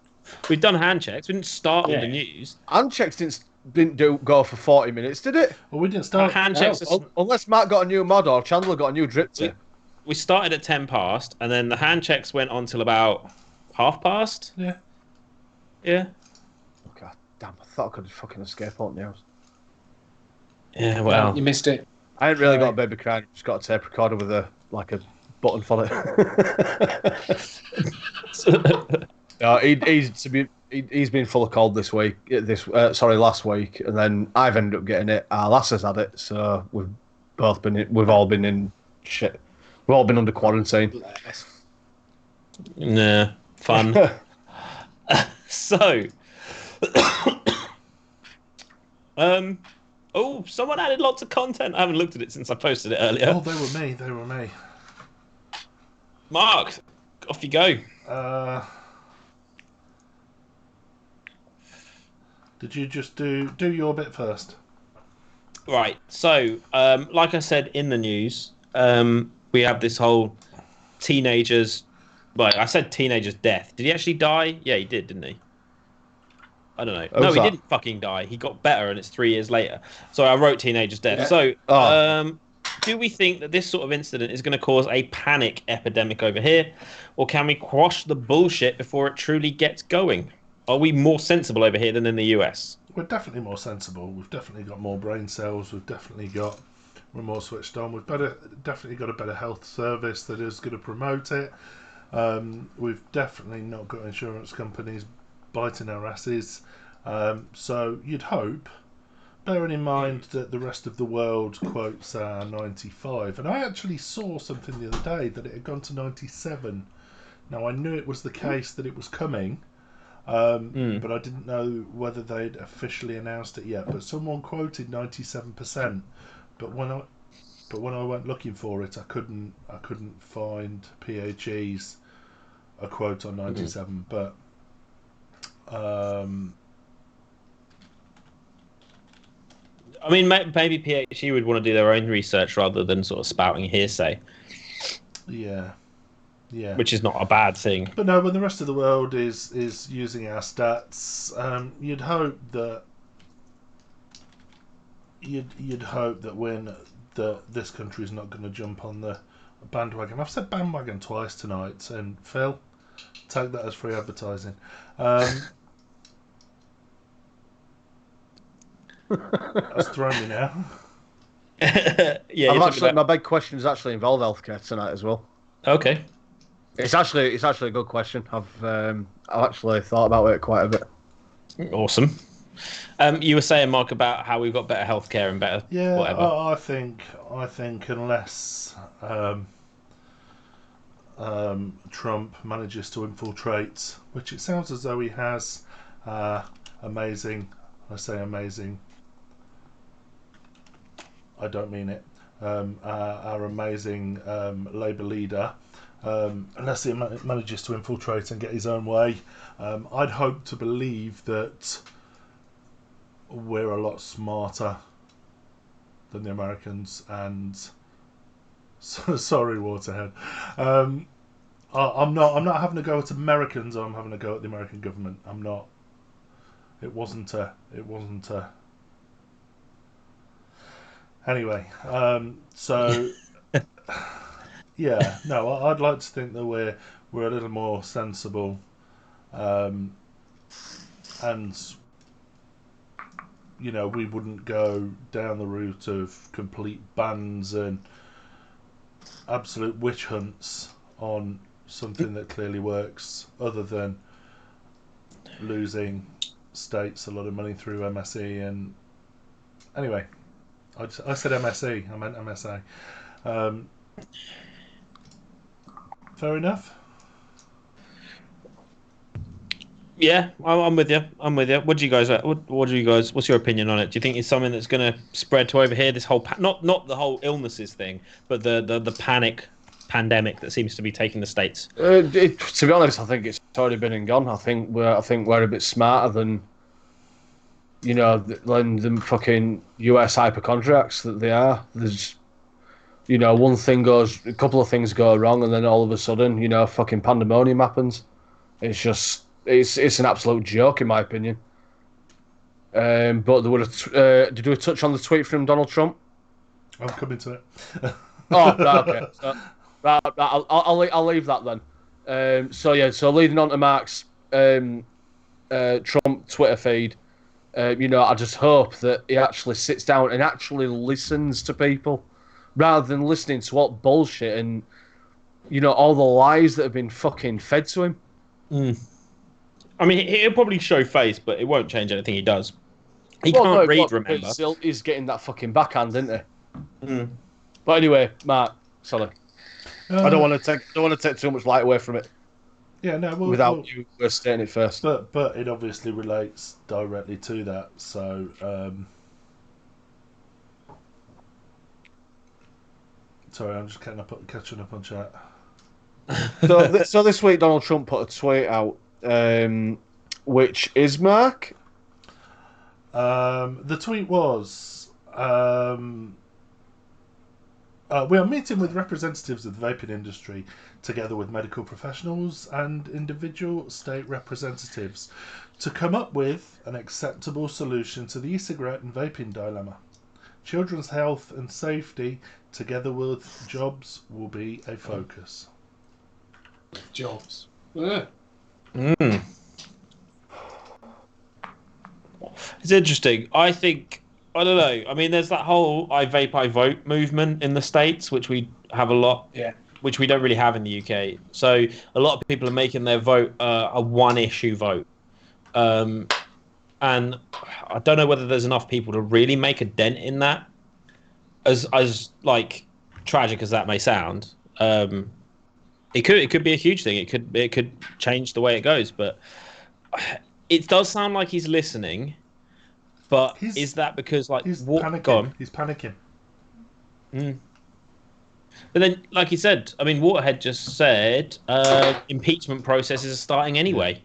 We've done hand checks. We didn't start all the news. Hand checks didn't go for 40 minutes, did it? Well, we didn't start. Hand checks. Unless Matt got a new mod or Chandler got a new drip tip. We started at 10 past, and then the hand checks went on till about 30 Yeah. Yeah. God damn! I thought I could fucking escape all news. Yeah. Well, You missed it. I ain't really got a baby crying. Just got a tape recorder with a button for it. He's to be he's been full of cold this week. Last week, and then I've ended up getting it. Our lass has had it, so we've all been in shit. We've all been under quarantine. Nah, fun. So, oh, someone added lots of content. I haven't looked at it since I posted it earlier. Oh, they were me. Mark, off you go. Did you just do your bit first? Right. So, like I said in the news, we have this whole teenagers. Well, I said teenager's death. Did he actually die? Yeah, he did, didn't he? I don't know. No, he didn't fucking die. He got better, and it's 3 years later. So I wrote teenager's death. Yeah. So, do we think that this sort of incident is going to cause a panic epidemic over here, or can we quash the bullshit before it truly gets going? Are we more sensible over here than in the US? We're definitely more sensible. We've definitely got more brain cells. We're more switched on. We've definitely got a better health service that is going to promote it. We've definitely not got insurance companies biting our asses. So you'd hope, bearing in mind that the rest of the world quotes are 95, and I actually saw something the other day that it had gone to 97. Now I knew it was the case that it was coming, but I didn't know whether they'd officially announced it yet. But someone quoted 97%, but when I went looking for it, I couldn't find PHE's a quote on 97. But I mean, maybe PHE would want to do their own research rather than sort of spouting hearsay. Yeah. Which is not a bad thing. But no, when the rest of the world is using our stats, you'd hope that when this country is not going to jump on the bandwagon. I've said bandwagon twice tonight, and Phil, take that as free advertising. That's thrown me now. Yeah, my big question is actually involve healthcare tonight as well. Okay. It's actually a good question. I've actually thought about it quite a bit. Awesome. You were saying, Mark, about how we've got better healthcare and better whatever. I think unless Trump manages to infiltrate, which it sounds as though he has, amazing. I say amazing. I don't mean it. Our amazing Labour leader. Unless he manages to infiltrate and get his own way, I'd hope to believe that we're a lot smarter than the Americans. And sorry, Waterhead. I'm not having a go at Americans. I'm having a go at the American government. I'm not. It wasn't a. Anyway, so. Yeah, no, I'd like to think that we're a little more sensible, and we wouldn't go down the route of complete bans and absolute witch hunts on something that clearly works, other than losing states a lot of money through MSE. And anyway, I said MSE, I meant MSA. Fair enough. Yeah, I'm with you. What do you guys? What's your opinion on it? Do you think it's something that's going to spread to over here? This whole not the whole illnesses thing, but the pandemic that seems to be taking the states. To be honest, I think it's already been and gone. I think we're a bit smarter than the fucking US hypochondriacs that they are. There's one thing goes, a couple of things go wrong, and then all of a sudden, fucking pandemonium happens. It's just, it's an absolute joke, in my opinion. But there would did we touch on the tweet from Donald Trump? I'm coming to it. Oh, right, okay. So, I'll leave that then. So leading on to Mark's Trump Twitter feed, I just hope that he actually sits down and actually listens to people, rather than listening to what bullshit and all the lies that have been fucking fed to him. I mean, he'll probably show face, but it won't change anything he does. He Well, can't no, read, but remember? he's getting that fucking backhand, isn't he? Mm. But anyway, Mark, sorry, I Uh, don't want to take too much light away from it yeah, no, without you stating it first. but it obviously relates directly to that. So, sorry, I'm just catching up on chat. So this week, Donald Trump put a tweet out, which is Mark. The tweet was, we are meeting with representatives of the vaping industry, together with medical professionals and individual state representatives, to come up with an acceptable solution to the e-cigarette and vaping dilemma. Children's health and safety, together with jobs, will be a focus. Jobs. Yeah. Mm. It's interesting. I think, I don't know. I mean, there's that whole I vape, I vote movement in the States, which we have a lot, Yeah. which we don't really have in the UK. So a lot of people are making their vote a one-issue vote. And I don't know whether there's enough people to really make a dent in that. As like tragic as that may sound, it could be a huge thing. It could change the way it goes. But it does sound like he's listening. But is that because he's what? panicking? Gone? He's panicking. Mm. But then, like he said, I mean, Waterhead just said impeachment processes are starting anyway.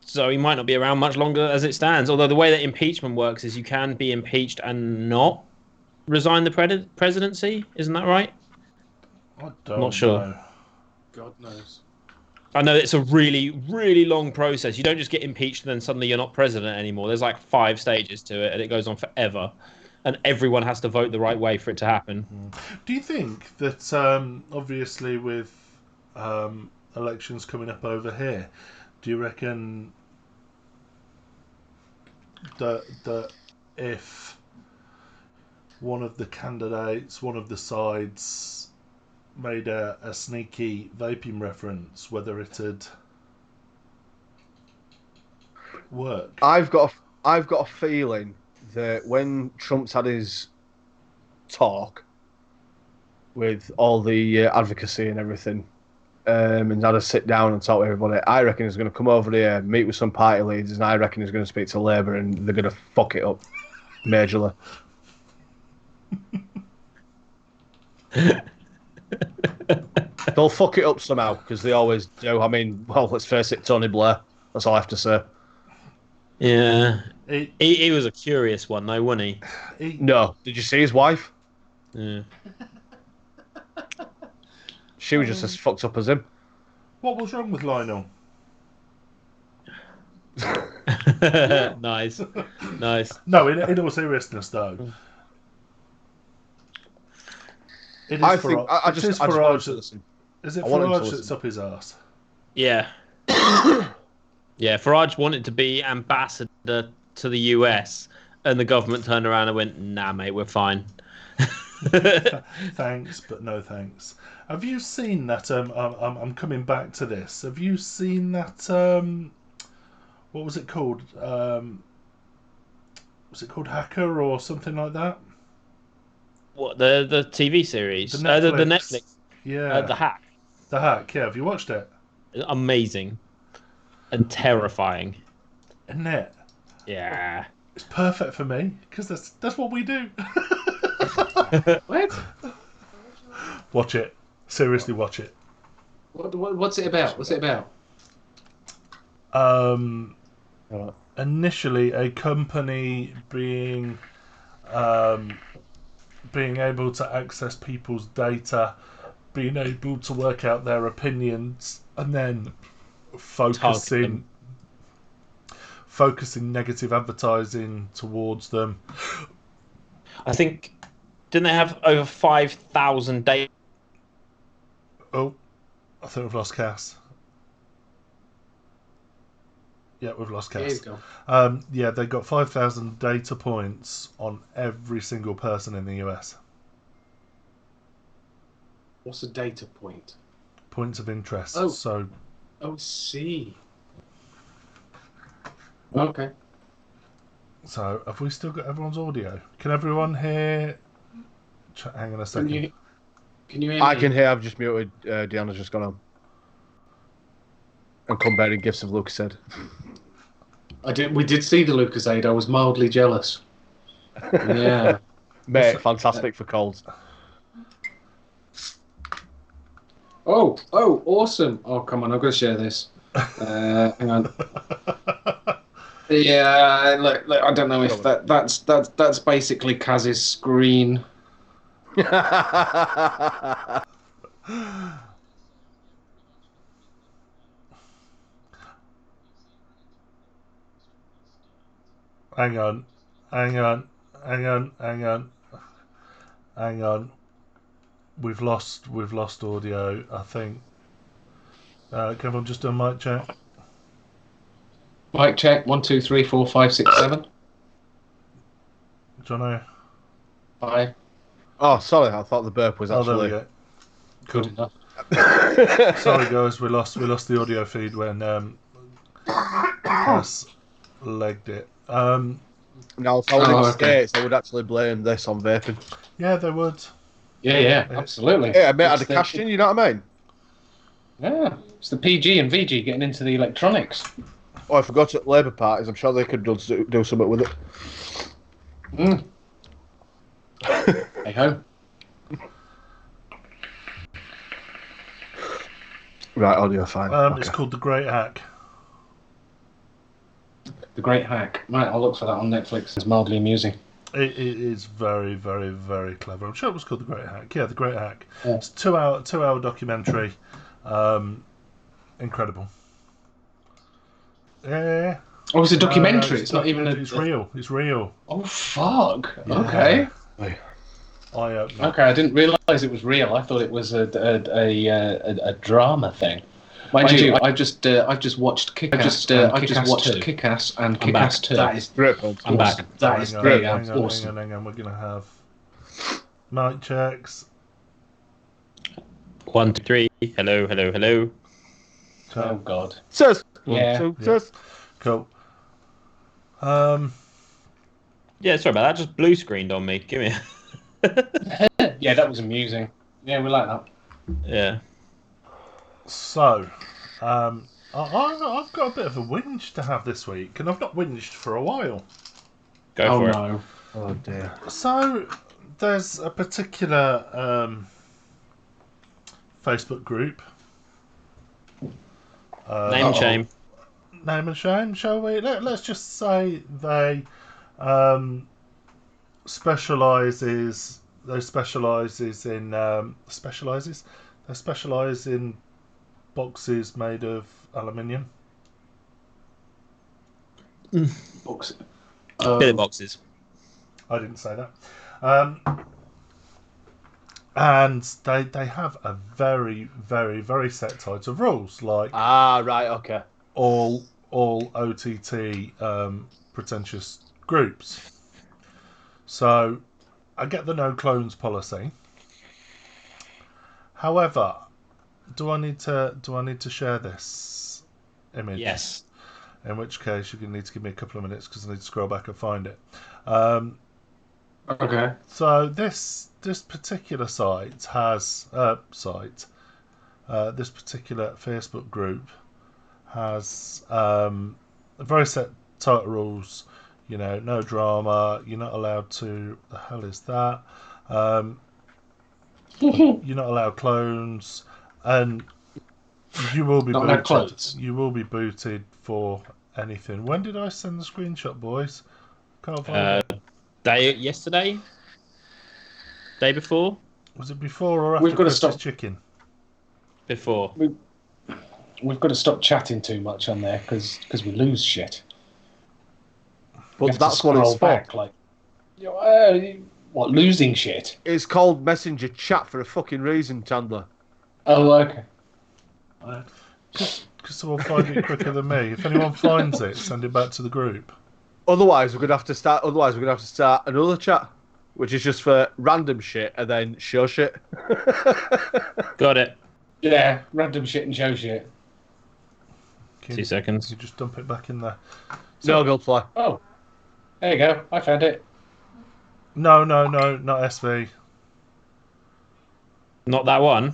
So he might not be around much longer as it stands. Although the way that impeachment works is you can be impeached and not resign the presidency. Isn't that right? I don't Not sure. know. God knows. I know it's a really, really long process. You don't just get impeached and then suddenly you're not president anymore. There's like 5 stages to it, and it goes on forever. And everyone has to vote the right way for it to happen. Do you think that, obviously, with elections coming up over here, do you reckon that if one of the candidates, one of the sides, made a sneaky vaping reference, whether it'd work? I've got a feeling that when Trump's had his talk with all the advocacy and everything, and had a sit down and talk with everybody, I reckon he's going to come over here, meet with some party leaders, and I reckon he's going to speak to Labour, and they're going to fuck it up majorly. They'll fuck it up somehow, because they always do. I mean, well, let's face it, Tony Blair. That's all I have to say. Yeah. He was a curious one, though, wasn't he? No. Did you see his wife? Yeah. She was just as fucked up as him. What was wrong with Lionel? Nice. Nice. No, in all seriousness, though. It is I for think I just want him to listen. Is it I want him to Farage that's listen. up his arse? Yeah. Yeah, Farage wanted to be ambassador to the US, and the government turned around and went, nah, mate, we're fine. Thanks, but no thanks. Have you seen that? I'm coming back to this. Have you seen that? What was it called? Was it called Hacker or something like that? What, the TV series? The The Netflix. Netflix. Yeah. The Hack. The Hack. Yeah. Have you watched it? Amazing. And terrifying. Isn't it? Yeah. It's perfect for me because that's what we do. What? Watch it. Seriously, watch it. What's it about? What's it about? Initially, a company being able to access people's data, being able to work out their opinions, and then focusing negative advertising towards them. I think, didn't they have over 5,000 data? Oh, I think we've lost Cass. Yeah, we've lost Yeah, he's Cass. gone. Yeah, they got 5,000 data points on every single person in the US. What's a data point? Points of interest. Oh. So Oh, see. Okay. So, have we still got everyone's audio? Can everyone hear? Hang on a Can second. you hear me? I can hear. I've just muted. Deanna's just gone on. And come bearing gifts of Lucas said. We did see the Lucasade. I was mildly jealous. Yeah. Mate, fantastic for colds. Oh, awesome. Oh, come on, I've got to share this. Hang on. Yeah, look, I don't know if that's basically Kaz's screen. Hang on. We've lost audio, I think. Can everyone just do a mic check? Mic check. 1, 2, 3, 4, 5, 6, 7. Jono? 5. Oh, sorry. I thought the burp was actually. There we go. Good enough. Sorry, guys. We lost the audio feed when Cass legged it. Now, if I were in the States, I would actually blame this on vaping. Yeah, they would. Yeah, absolutely. Yeah, mate, I had a cash in, you know what I mean? Yeah, it's the PG and VG getting into the electronics. Oh, I forgot at Labour parties. I'm sure they could do something with it. Hey ho. Right, audio fine. It's called The Great Hack. The Great Hack. Right, I'll look for that on Netflix. It's mildly amusing. It is very, very, very clever. I'm sure it was called The Great Hack. Yeah, The Great Hack. Yeah. It's a two-hour documentary. Incredible. Yeah. Oh, it's a documentary. It's not even a. It's real. It's real. Oh fuck. Yeah. Okay. Eye-opening. Okay, I didn't realise it was real. I thought it was a drama thing. Mind you, I've just watched Kick-Ass. I've just watched Kick-Ass and Kick-Ass 2. That is great. I'm back. That is great. Awesome. Hang on. We're gonna have mic checks. 1, 2, 3. Hello. Oh god. Says. Yeah. Says. Cool. Yeah, sorry about that. Just blue screened on me. Give me. Yeah, that was amusing. Yeah, we like that. Yeah. So, I've got a bit of a whinge to have this week, and I've not whinged for a while. Go for it. No. Oh dear. So, there's a particular Facebook group. Name and shame. Name and shame, shall we? Let's just say they specialise in boxes made of aluminium. Books. Billet boxes. I didn't say that. And they have a very, very, very set types of rules, like Right, okay. all OTT pretentious groups. So I get the no clones policy. However, do I need to share this image? Yes. In which case, you're going to need to give me a couple of minutes because I need to scroll back and find it. Okay. So this particular site has this particular Facebook group has very set tight rules. You know, no drama. You're not allowed to. The hell is that? You're not allowed clones, and you will be Not allowed booted. clones. You will be booted for anything. When did I send the screenshot, boys? Can't find it. Yesterday? Day before? Was it before or after We've got to Christmas stop. chicken? Before. We've got to stop chatting too much on there because we lose shit. You But have that's to what it's scroll for. back, like, what, losing shit? It's called Messenger Chat for a fucking reason, Chandler. Oh, okay. Because someone will find it quicker than me. If anyone finds it, send it back to the group. Otherwise, we're gonna have to start another chat, which is just for random shit and then show shit. Got it. Yeah, random shit and show shit. you, 2 seconds. you just dump it back in there. No gold fly. Oh, there you go. I found it. No, not SV. Not that one.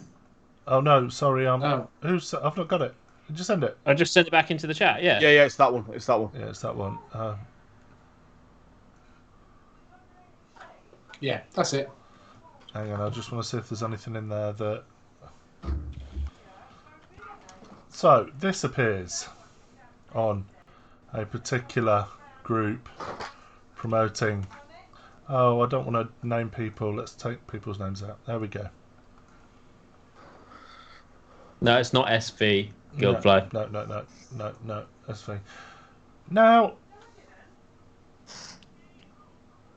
Oh no, sorry. Oh. I've not got it. Did you send it? I just sent it back into the chat. Yeah. Yeah, it's that one. It's that one. Yeah, it's that one. Yeah, that's it. Hang on, I just want to see if there's anything in there that. So this appears on a particular group promoting. Oh, I don't want to name people. Let's take people's names out. There we go. No, it's not SV Guildfly. No. SV. Now,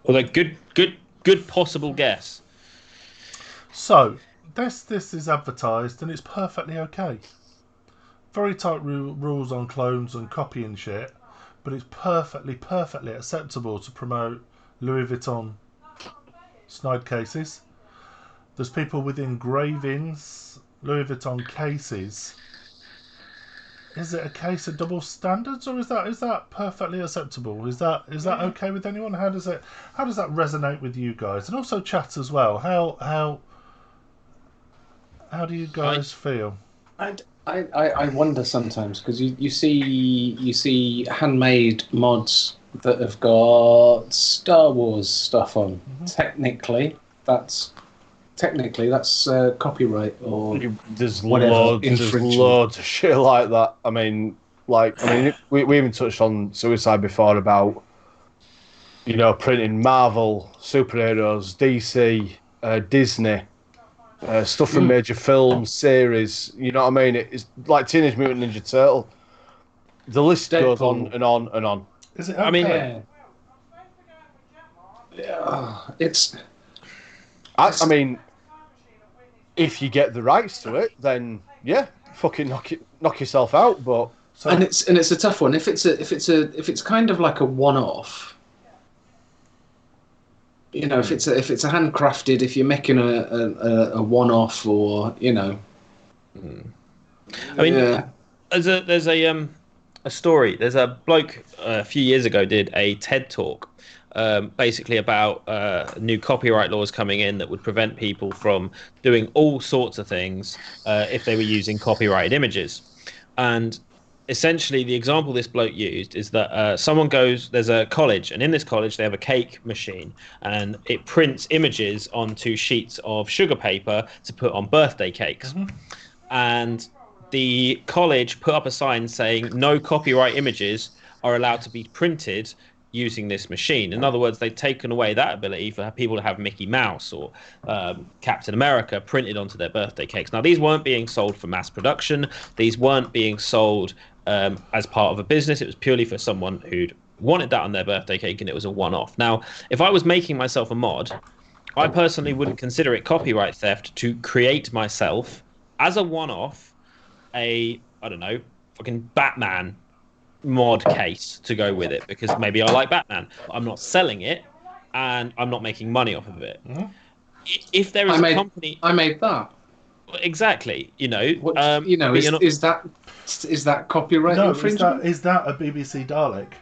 Although good possible guess. so this is advertised and it's perfectly okay. Very tight rules on clones and copying shit, but it's perfectly acceptable to promote Louis Vuitton snide cases. There's people with engravings, Louis Vuitton cases. Is it a case of double standards, or is that perfectly acceptable? Is that okay with anyone? How does that resonate with you guys? And also chat as well. How do you guys feel? I wonder sometimes because you see handmade mods that have got Star Wars stuff on. Mm-hmm. Technically that's copyright or There's whatever, loads of shit like that. I mean, we even touched on suicide before about, you know, printing Marvel superheroes, DC, Disney, stuff from major films, series. You know what I mean? It's like Teenage Mutant Ninja Turtle. The list goes on Deadpool. and on and on. Is it okay? I mean, it's. I mean, if you get the rights to it, then yeah, fucking knock yourself out. But And it's a tough one. If it's kind of like a one-off, you know, if it's a handcrafted, if you're making a one-off, or you know, I mean, yeah. there's a story. There's a bloke a few years ago did a TED talk, basically about new copyright laws coming in that would prevent people from doing all sorts of things if they were using copyrighted images. And essentially, the example this bloke used is that there's a college, and in this college they have a cake machine, and it prints images onto sheets of sugar paper to put on birthday cakes. Mm-hmm. And the college put up a sign saying no copyright images are allowed to be printed using this machine. In other words, they'd taken away that ability for people to have Mickey Mouse or Captain America printed onto their birthday cakes. Now, these weren't being sold for mass production. These weren't being sold as part of a business. It was purely for someone who'd wanted that on their birthday cake, and it was a one-off. Now, if I was making myself a mod, I personally wouldn't consider it copyright theft to create myself as a one-off fucking Batman mod case to go with it, because maybe I like Batman, but I'm not selling it and I'm not making money off of it. Mm-hmm. If there is a company, I made that exactly. You know, is that copyright infringement? Is that a BBC Dalek?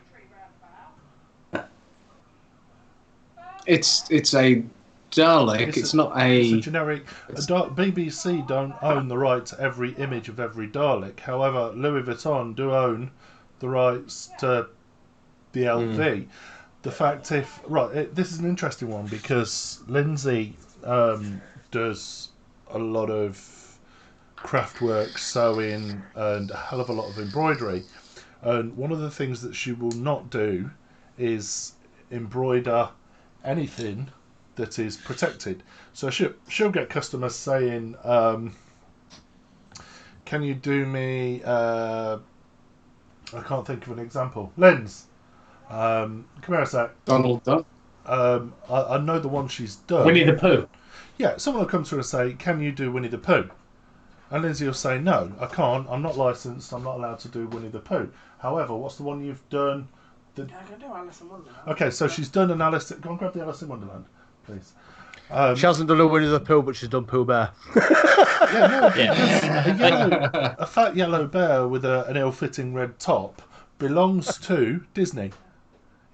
It's a Dalek. It's not a. It's a generic. BBC don't own the right to every image of every Dalek. However, Louis Vuitton do own the rights to the LV. The fact this is an interesting one because Lindsay does a lot of craft work, sewing, and a hell of a lot of embroidery. And one of the things that she will not do is embroider anything that is protected. So she'll get customers saying, "Can you do me?" I can't think of an example. Lens, come here a sec. Donald Duck. I know the one she's done. Winnie the Pooh. Yeah, someone will come to her and say, "Can you do Winnie the Pooh?" And Lindsay will say, "No, I can't. I'm not licensed. I'm not allowed to do Winnie the Pooh." However, what's the one you've done? I can do Alice in Wonderland. Okay, so she's done an Alice. Go and grab the Alice in Wonderland, please. Um, She hasn't done a Winnie the Pooh, but she's done Pooh Bear. yeah, no, Yeah. a fat yellow bear with an ill-fitting red top belongs to Disney.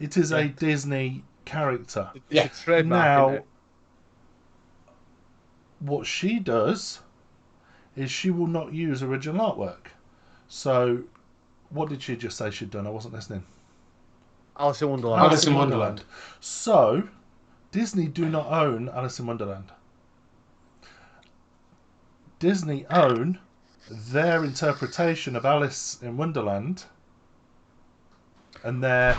It is a Disney character. Yeah. It's a trademark, Now, isn't it? what she does is she will not use original artwork. So, what did she just say she'd done? I wasn't listening. Alice in Wonderland. Alice in Wonderland. So, Disney do not own Alice in Wonderland. Disney own their interpretation of Alice in Wonderland and their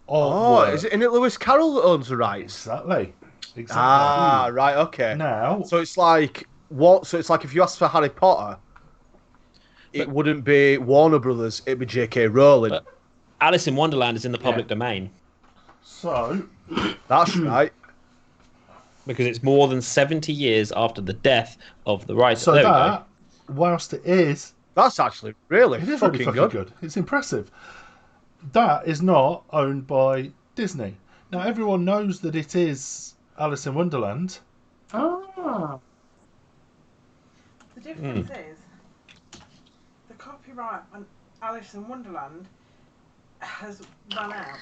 Oh, artwork. is it Lewis Carroll that owns the rights? Exactly. Ah, right, okay. Now, So it's like what? So it's like if you asked for Harry Potter, it wouldn't be Warner Brothers; it'd be J.K. Rowling. But Alice in Wonderland is in the public domain so That's right. because it's more than 70 years after the death of the writer. so There we go. that, whilst it is That's actually really It is fucking, really fucking good. good. It's impressive. That is not owned by Disney. Now everyone knows that it is Alice in Wonderland. Ah. The difference is the copyright on Alice in Wonderland has run out.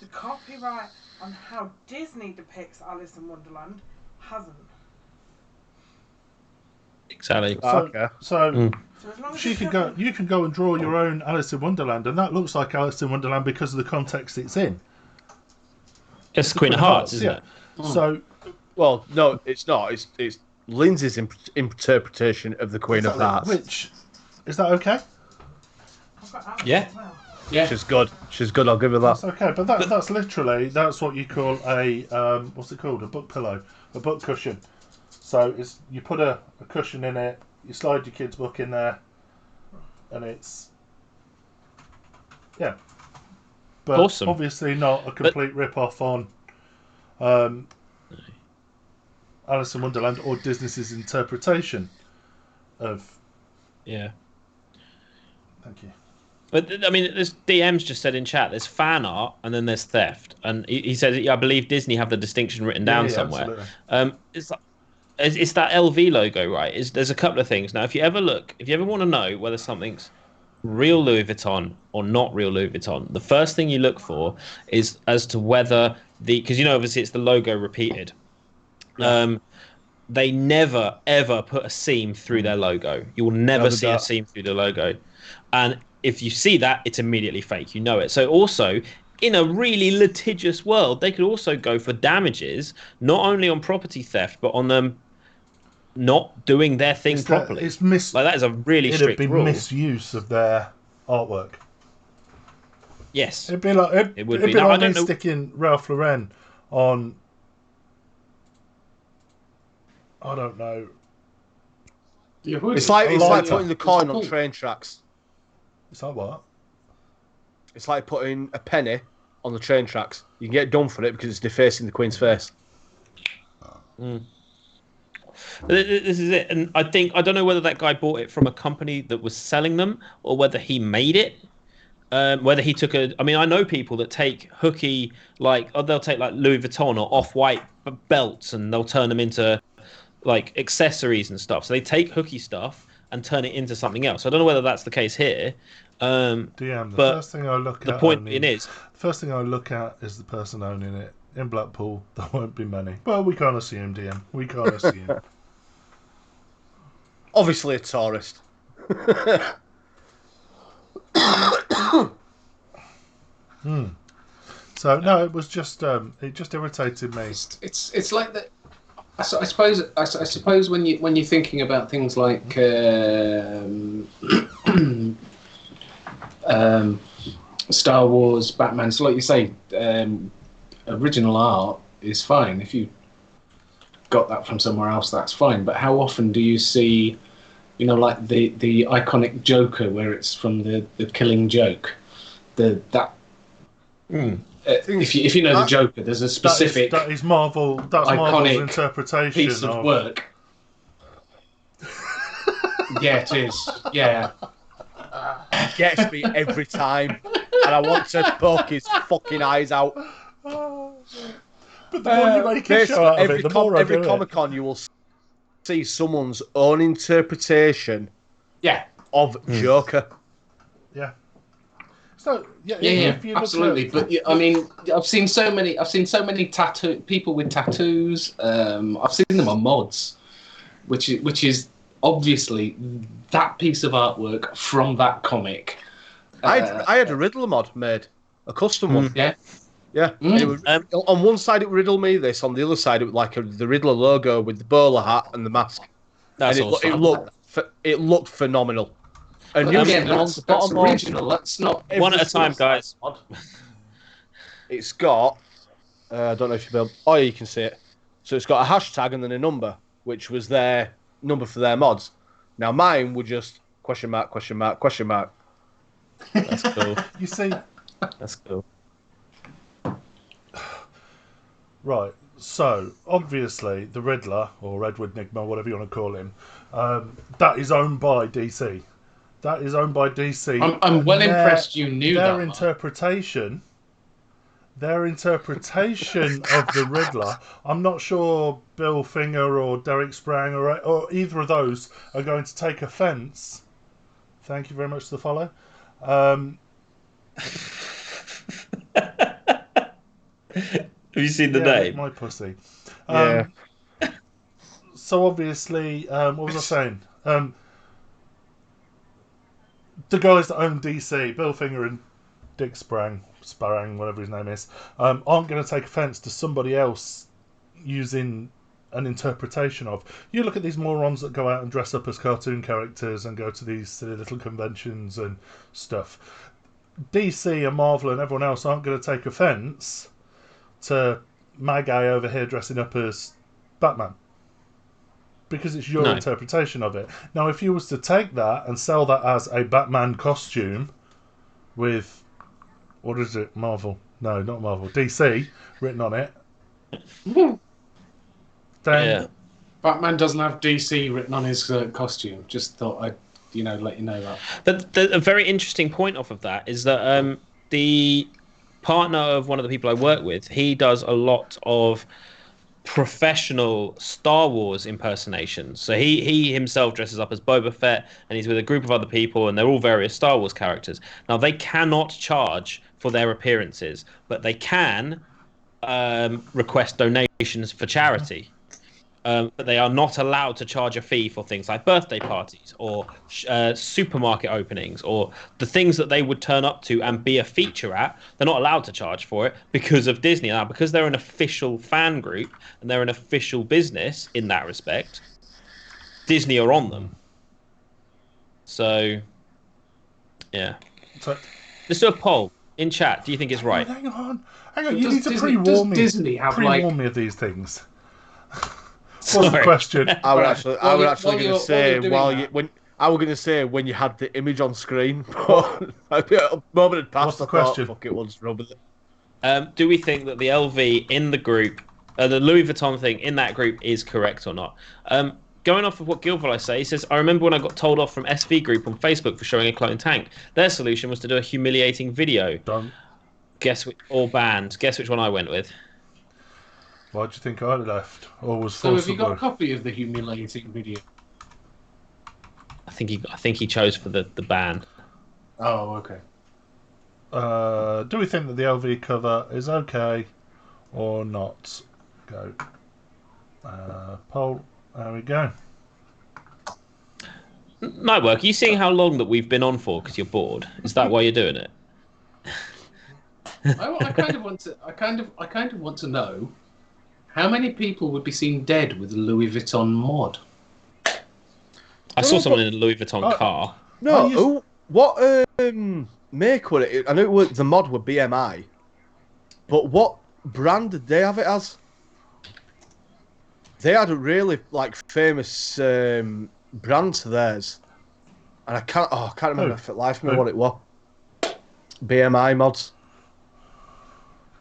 The copyright on how Disney depicts Alice in Wonderland hasn't. Exactly. Okay. So So as long as she it's can go. different- You can go and draw your own Alice in Wonderland, and that looks like Alice in Wonderland because of the context it's in. It's Queen of Hearts, isn't yeah. it? So Well, no, it's not. It's Lindsay's interpretation of the Queen of Hearts. which is that okay? I've got Alice Yeah. as well. Yeah. She's good. She's good. I'll give her that. That's okay, but that's literally that's what you call a what's it called? A book pillow, a book cushion. So it's you put a cushion in it, you slide your kid's book in there, and it's but Awesome. obviously not a complete rip-off on Alice in Wonderland or Disney's interpretation of. Yeah. Thank you. But I mean, this DM's just said in chat. There's fan art and then there's theft, and he says, "I believe Disney have the distinction written down somewhere." Absolutely. It's that LV logo, right? There's a couple of things. Now, if you ever want to know whether something's real Louis Vuitton or not real Louis Vuitton, the first thing you look for is as to whether because obviously it's the logo repeated. They never ever put a seam through their logo. You will never see a seam through the logo, and if you see that, it's immediately fake. You know it. So also, in a really litigious world, they could also go for damages, not only on property theft, but on them not doing their thing properly. Like that is a really It'd strict be rule. misuse of their artwork. Yes. It'd be like It would it'd be. be Now, I like don't me know- sticking Ralph Lauren on. I don't know. It's like lighter. putting the coin on train tracks. It's like what? It's like putting a penny on the train tracks. You can get done for it because it's defacing the Queen's face. This is it, and I don't know whether that guy bought it from a company that was selling them or whether he made it. Whether he took I mean, I know people that take hooky they'll take like Louis Vuitton or Off-White belts and they'll turn them into like accessories and stuff. So they take hooky stuff and turn it into something else. I don't know whether that's the case here. DM. The but first thing I look the at. point is, First thing I look at is the person owning it. In Blackpool, there won't be many. Well, we can't assume, DM. We can't assume. Obviously a tourist. So no, it was just it just irritated me. It's like that. I suppose when you're thinking about things like Star Wars, Batman, so like you say, original art is fine. If you got that from somewhere else, that's fine. But how often do you see, like the iconic Joker, where it's from the Killing Joke, if you know the Joker, there's a specific that is Marvel. That's iconic Marvel's interpretation piece of work. Yeah, it is. Yeah. Gets me every time. And I want to poke his fucking eyes out. But But the more you make a show out of it, the more every I do Comic Con you will see someone's own interpretation Yeah. of Joker. Yeah. So Yeah, if you look absolutely. at, But yeah, I mean, I've seen so many people with tattoos. I've seen them on mods, which is obviously that piece of artwork from that comic. I had a Riddler mod made, a custom one. Yeah. Yeah. And it would, on one side it would riddle me this, on the other side it would like the Riddler logo with the bowler hat and the mask. That's and awesome. it looked phenomenal. And But again, that's original. That's not one at a time, guys. It's got I don't know if you'll be able. Oh, yeah, you can see it. So it's got a hashtag and then a number, which was their number for their mods. Now mine were just question mark, question mark, question mark. That's cool. you see, That's cool. right. So obviously, the Riddler or Edward Nigma, whatever you want to call him, that is owned by DC. That is owned by DC. I'm well impressed you knew their that. interpretation. Their interpretation of the Riddler, I'm not sure Bill Finger or Derek Sprang or either of those are going to take offence. Thank you very much for the follow. Have you seen the name? My pussy. Yeah. So obviously, what was I saying? The guys that own DC, Bill Finger and Dick Sparang, whatever his name is, aren't going to take offence to somebody else using an interpretation of. You look at these morons that go out and dress up as cartoon characters and go to these silly little conventions and stuff. DC and Marvel and everyone else aren't going to take offence to my guy over here dressing up as Batman. Because it's your interpretation of it. Now, if you was to take that and sell that as a Batman costume with, what is it, Marvel? No, not Marvel. DC written on it. Then Batman doesn't have DC written on his costume. Just thought I'd let you know that. But a very interesting point off of that is that the partner of one of the people I work with, he does a lot of professional Star Wars impersonations. So he himself dresses up as Boba Fett, and he's with a group of other people, and they're all various Star Wars characters. Now, they cannot charge for their appearances, but they can request donations for charity. But they are not allowed to charge a fee for things like birthday parties or supermarket openings or the things that they would turn up to and be a feature at. They're not allowed to charge for it because of Disney. Now, because they're an official fan group and they're an official business in that respect, Disney are on them. So, yeah. Let's do a poll in chat. Do you think it's right? Hang on. You need to pre-warn me. Disney have pre-warn me of these things. What's the question? I was actually going to say when you had the image on screen, but a moment had passed. What's the question? Fuck it, once run with it. Do we think that the LV in the group, the Louis Vuitton thing in that group is correct or not? Going off of what Gilville say, he says, I remember when I got told off from SV Group on Facebook for showing a clone tank. Their solution was to do a humiliating video. Done. Or banned. Guess which one I went with. Why do you think I left? Or was so have you got a copy of the humiliating video? I think he chose for the ban. Oh, okay. Do we think that the LV cover is okay or not? Go. Poll. There we go. Night work. Are you seeing how long that we've been on for because you're bored? Is that why you're doing it? I kind of want to know how many people would be seen dead with a Louis Vuitton mod. I saw someone in a Louis Vuitton car. No, what make would it? I know the mod were BMI, but what brand did they have it as? They had a really famous brand to theirs, and I can't remember for life me what it was. BMI mods,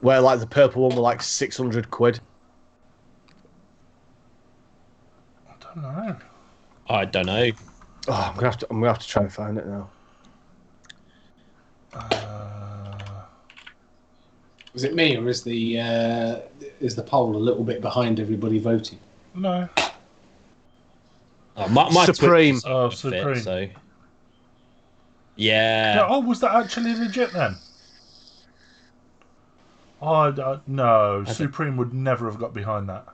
where the purple one were £600. I don't know. Oh, I'm gonna have to try and find it now. Is it me, or is the poll a little bit behind everybody voting? No. Oh, my Supreme. Twitch Oh, is Supreme. fit, so Yeah, yeah. oh, was that actually legit then? No, I think- Supreme would never have got behind that.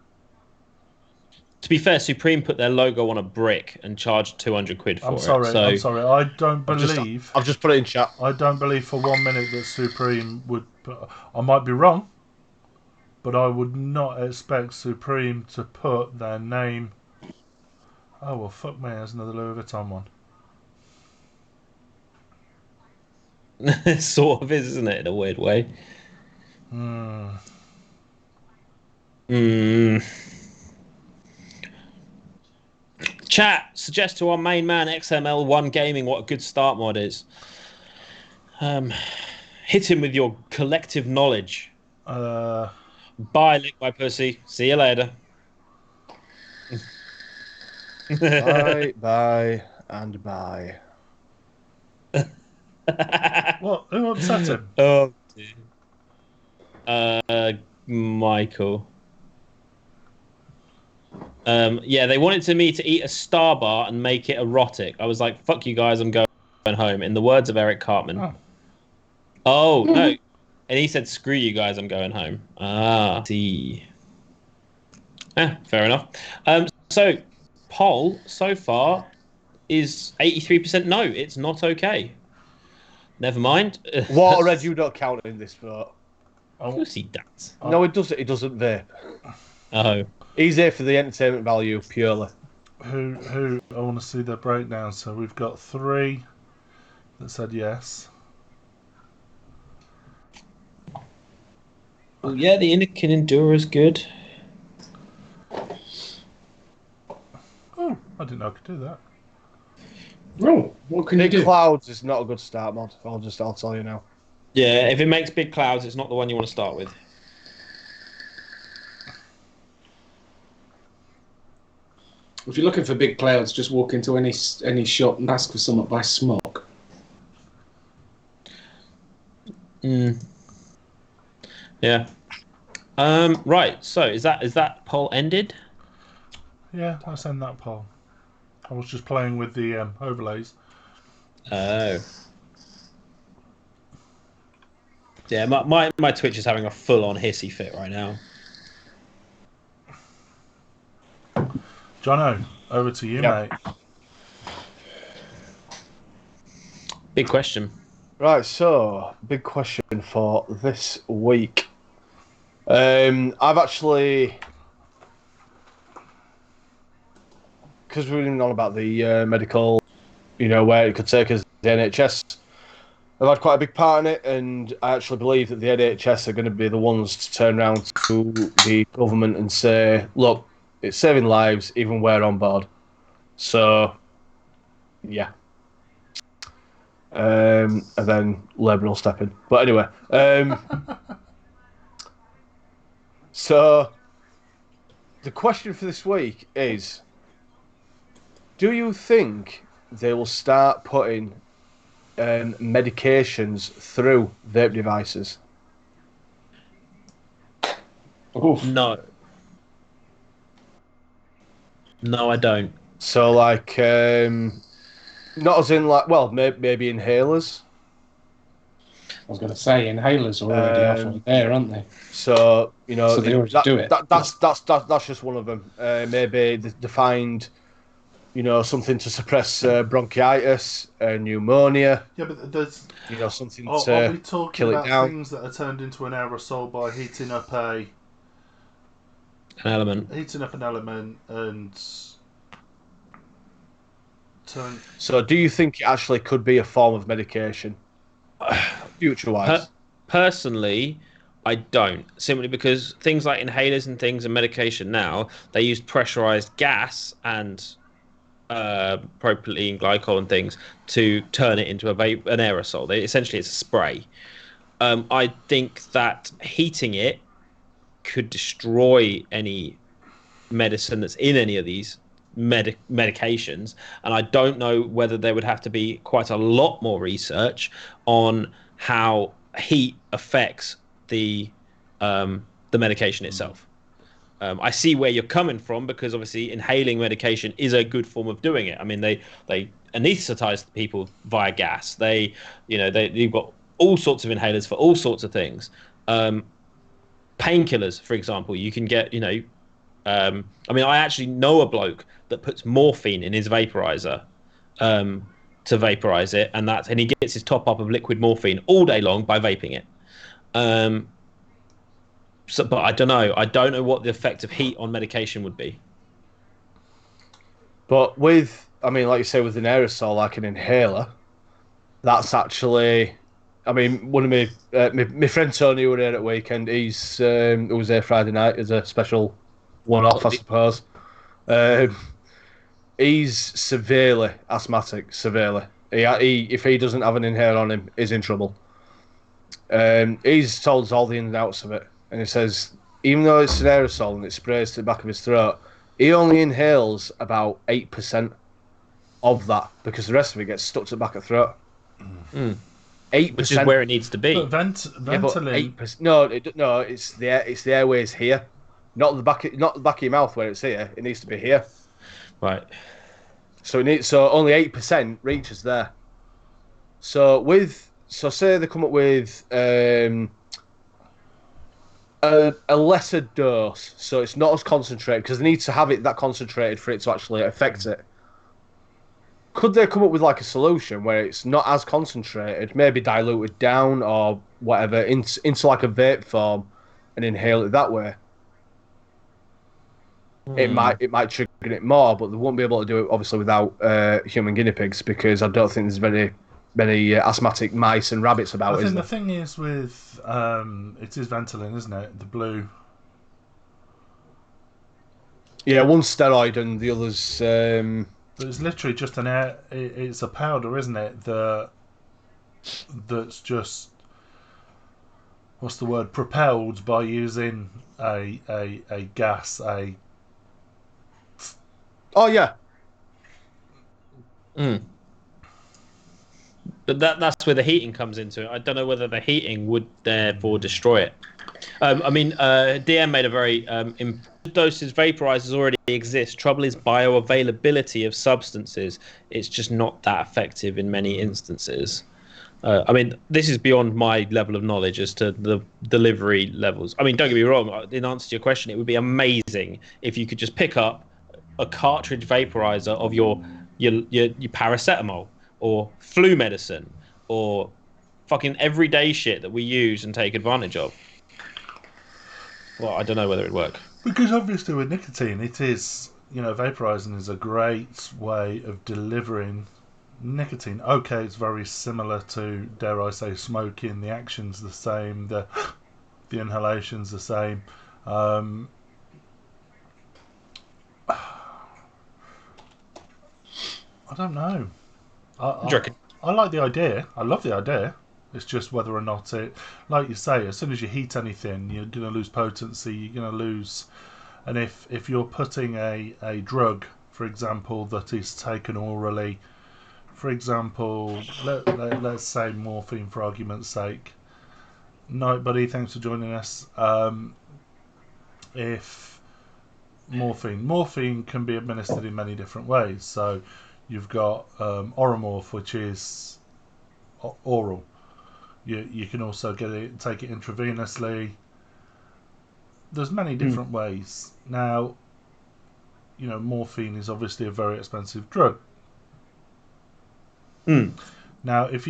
To be fair, Supreme put their logo on a brick and charged 200 quid for I'm it. sorry. So I'm sorry. I don't I've believe. just put it in chat. I don't believe for 1 minute that Supreme would. I might be wrong, but I would not expect Supreme to put their name. Oh well, fuck me. There's another Louis Vuitton one. it sort of is, isn't it, in a weird way? Hmm. Hmm. Chat, suggest to our main man XML1 Gaming what a good start mod is. Hit him with your collective knowledge. Uh. Bye, lick my pussy. See you later. Bye, and bye. What? Who upset him? Oh, Michael. Yeah, they wanted me to eat a Star Bar and make it erotic. I was like, "Fuck you guys, I'm going home." In the words of Eric Cartman. Oh. Oh no, and he said, "Screw you guys, I'm going home." Ah, see. Fair enough. So poll so far is 83% no. It's not okay. Never mind. Water Red, you don't count in this vote. Of course he does. No, it doesn't. It doesn't vape. Oh. He's here for the entertainment value purely. Who? I want to see their breakdown. So we've got 3 that said yes. Well, yeah, the Anakin Enduro is good. Oh, I didn't know I could do that. Oh, what can you Big do? Clouds is not a good start mod. I'll tell you now. Yeah, if it makes big clouds, it's not the one you want to start with. If you're looking for big clouds, just walk into any shop and ask for something by Smog. Yeah. Right. So is that poll ended? Yeah, let's end that poll. I was just playing with the overlays. Oh. Yeah, my Twitch is having a full-on hissy fit right now. Jono, over to you, Yep. mate. Big question. Right, so big question for this week. I've actually, because we've been on about the medical, where it could take us, the NHS. I've had quite a big part in it, and I actually believe that the NHS are going to be the ones to turn around to the government and say, look, it's saving lives, even we're on board. So, yeah. And then Labour will step in. But anyway, so the question for this week is, do you think they will start putting medications through vape devices? Oof. No. No, I don't. So, like, not as in, like, well, maybe inhalers. I was going to say inhalers are already offered there, aren't they? So, So they already do it. That's just one of them. Maybe they find, something to suppress bronchitis, pneumonia. Yeah, but there's. Something Are to we talking kill it about down. things that are turned into an aerosol by heating up An element. an element and turn? So, do you think it actually could be a form of medication, future-wise? Personally, I don't. Simply because things like inhalers and things and medication now, they use pressurized gas and propylene glycol and things to turn it into an aerosol. Essentially, it's a spray. I think that heating it could destroy any medicine that's in any of these medications, and I don't know whether there would have to be quite a lot more research on how heat affects the medication itself. I see where you're coming from, because obviously inhaling medication is a good form of doing it. I mean, they anesthetize people via gas. You've got all sorts of inhalers for all sorts of things. Painkillers, for example, you can get. I mean, I actually know a bloke that puts morphine in his vaporizer to vaporize it, and he gets his top up of liquid morphine all day long by vaping it. But I don't know. I don't know what the effect of heat on medication would be. But like you say, with an aerosol, like an inhaler, that's actually, I mean, one of my friend Tony who were here at weekend. Who was there Friday night as a special one-off, I suppose. He's severely asthmatic, severely. If he doesn't have an inhaler on him, he's in trouble. He's told us all the ins and outs of it, and he says even though it's an aerosol and it sprays to the back of his throat, he only inhales about 8% of that, because the rest of it gets stuck to the back of the throat. 8%, which is where it needs to be. But ventilating. No, it's the airways here, not the back of your mouth where it's here. It needs to be here. Right. So only 8% reaches there. So say they come up with a lesser dose, so it's not as concentrated, because they need to have it that concentrated for it to actually affect it. Could they come up with like a solution where it's not as concentrated, maybe diluted down or whatever into like a vape form, and inhale it that way? It might trigger it more, but they won't be able to do it obviously without human guinea pigs, because I don't think there's many asthmatic mice and rabbits about. I think the thing is with it is Ventolin, isn't it? The blue. Yeah, one's steroid and the other's. It's literally just it's a powder, isn't it? That's just, what's the word? Propelled by using a gas. Oh yeah. But that's where the heating comes into it. I don't know whether the heating would therefore destroy it. I mean, DM made a very doses vaporizers already exist. Trouble is bioavailability of substances. It's just not that effective in many instances. I mean, this is beyond my level of knowledge as to the delivery levels. I mean, don't get me wrong. In answer to your question, it would be amazing if you could just pick up a cartridge vaporizer of your paracetamol or flu medicine or fucking everyday shit that we use and take advantage of. Well, I don't know whether it'd work. Because obviously with nicotine, it is, vaporizing is a great way of delivering nicotine. Okay, it's very similar to, dare I say, smoking. The action's the same. The inhalation's the same. I don't know. I like the idea. I love the idea. It's just whether or not it, like you say, as soon as you heat anything, you're going to lose potency. You're going to lose, and if you're putting a drug, for example, that is taken orally, for example, let's say morphine, for argument's sake. Night buddy, thanks for joining us. If morphine can be administered in many different ways. So you've got oromorph, which is oral. You can also take it intravenously. There's many different ways. Now, morphine is obviously a very expensive drug. Now, if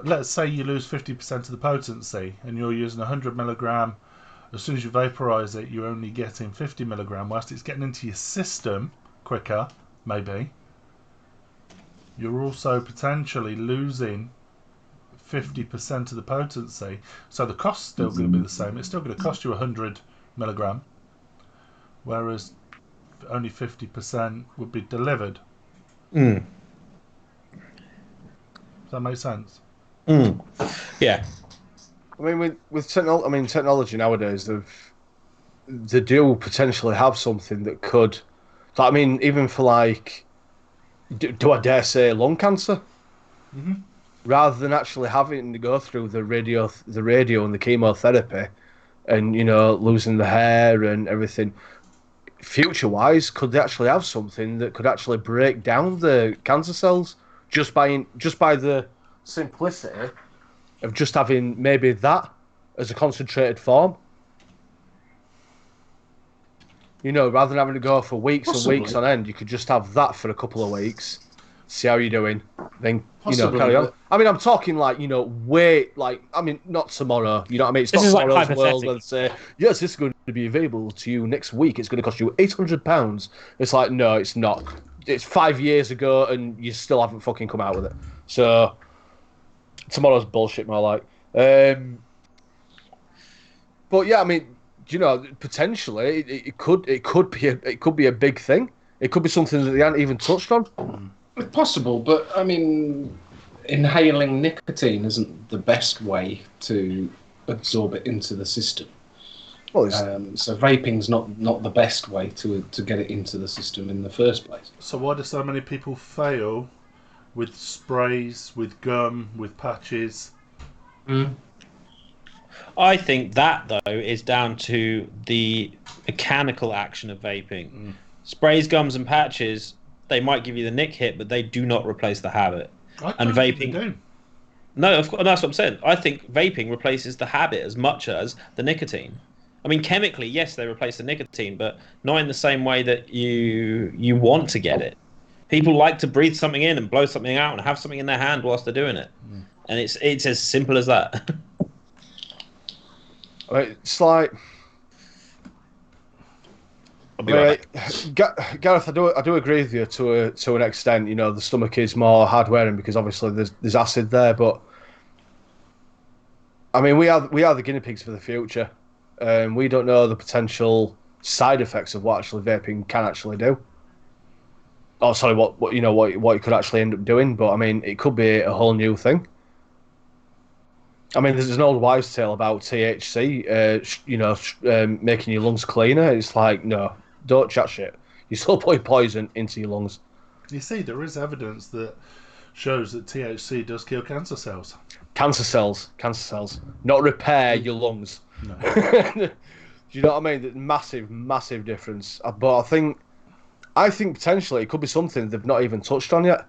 let's say you lose 50% of the potency and you're using 100 milligram, as soon as you vaporize it, you're only getting 50 milligram. Whilst it's getting into your system quicker, maybe, you're also potentially losing 50% of the potency. So the cost's still going to be the same. It's still going to cost you 100 milligram, whereas only 50% would be delivered. Does that make sense? Yeah. I mean, with technology nowadays, they do potentially have something that could. I mean, even for like, do I dare say lung cancer? rather than actually having to go through the radio and the chemotherapy, and losing the hair and everything. Future wise, could they actually have something that could actually break down the cancer cells just by the simplicity of just having maybe that as a concentrated form? Rather than having to go for weeks and weeks on end, you could just have that for a couple of weeks, see how you're doing, then carry on. I mean, I'm talking like not tomorrow. You know what I mean? It's This not is like tomorrow's world. hypothetical. And say, yes, this is going to be available to you next week. It's going to cost you £800. It's like, no, it's not. It's 5 years ago, and you still haven't fucking come out with it. So tomorrow's bullshit, more like. But yeah, I mean, potentially it could be a big thing. It could be something that they haven't even touched on. It's possible, but I mean, inhaling nicotine isn't the best way to absorb it into the system. Well, so vaping's not the best way to get it into the system in the first place. So why do so many people fail with sprays, with gum, with patches? I think that, though, is down to the mechanical action of vaping. Sprays, gums, and patches, they might give you the nick hit, but they do not replace the habit. And vaping. No, of course, that's what I'm saying. I think vaping replaces the habit as much as the nicotine. I mean, chemically, yes, they replace the nicotine, but not in the same way that you want to get it. People like to breathe something in and blow something out and have something in their hand whilst they're doing it. And it's as simple as that. It's like, Gareth, I do agree with you to an extent. The stomach is more hard wearing because obviously there's acid there, but I mean we are the guinea pigs for the future. We don't know the potential side effects of what actually vaping can actually do. Oh, sorry, what it could actually end up doing, but I mean it could be a whole new thing. I mean, there's an old wives' tale about THC, making your lungs cleaner. It's like, no, don't chat shit. You're still putting poison into your lungs. You see, there is evidence that shows that THC does kill cancer cells. Cancer cells, not repair your lungs. No. Do you know what I mean? The massive difference. But I think potentially it could be something they've not even touched on yet.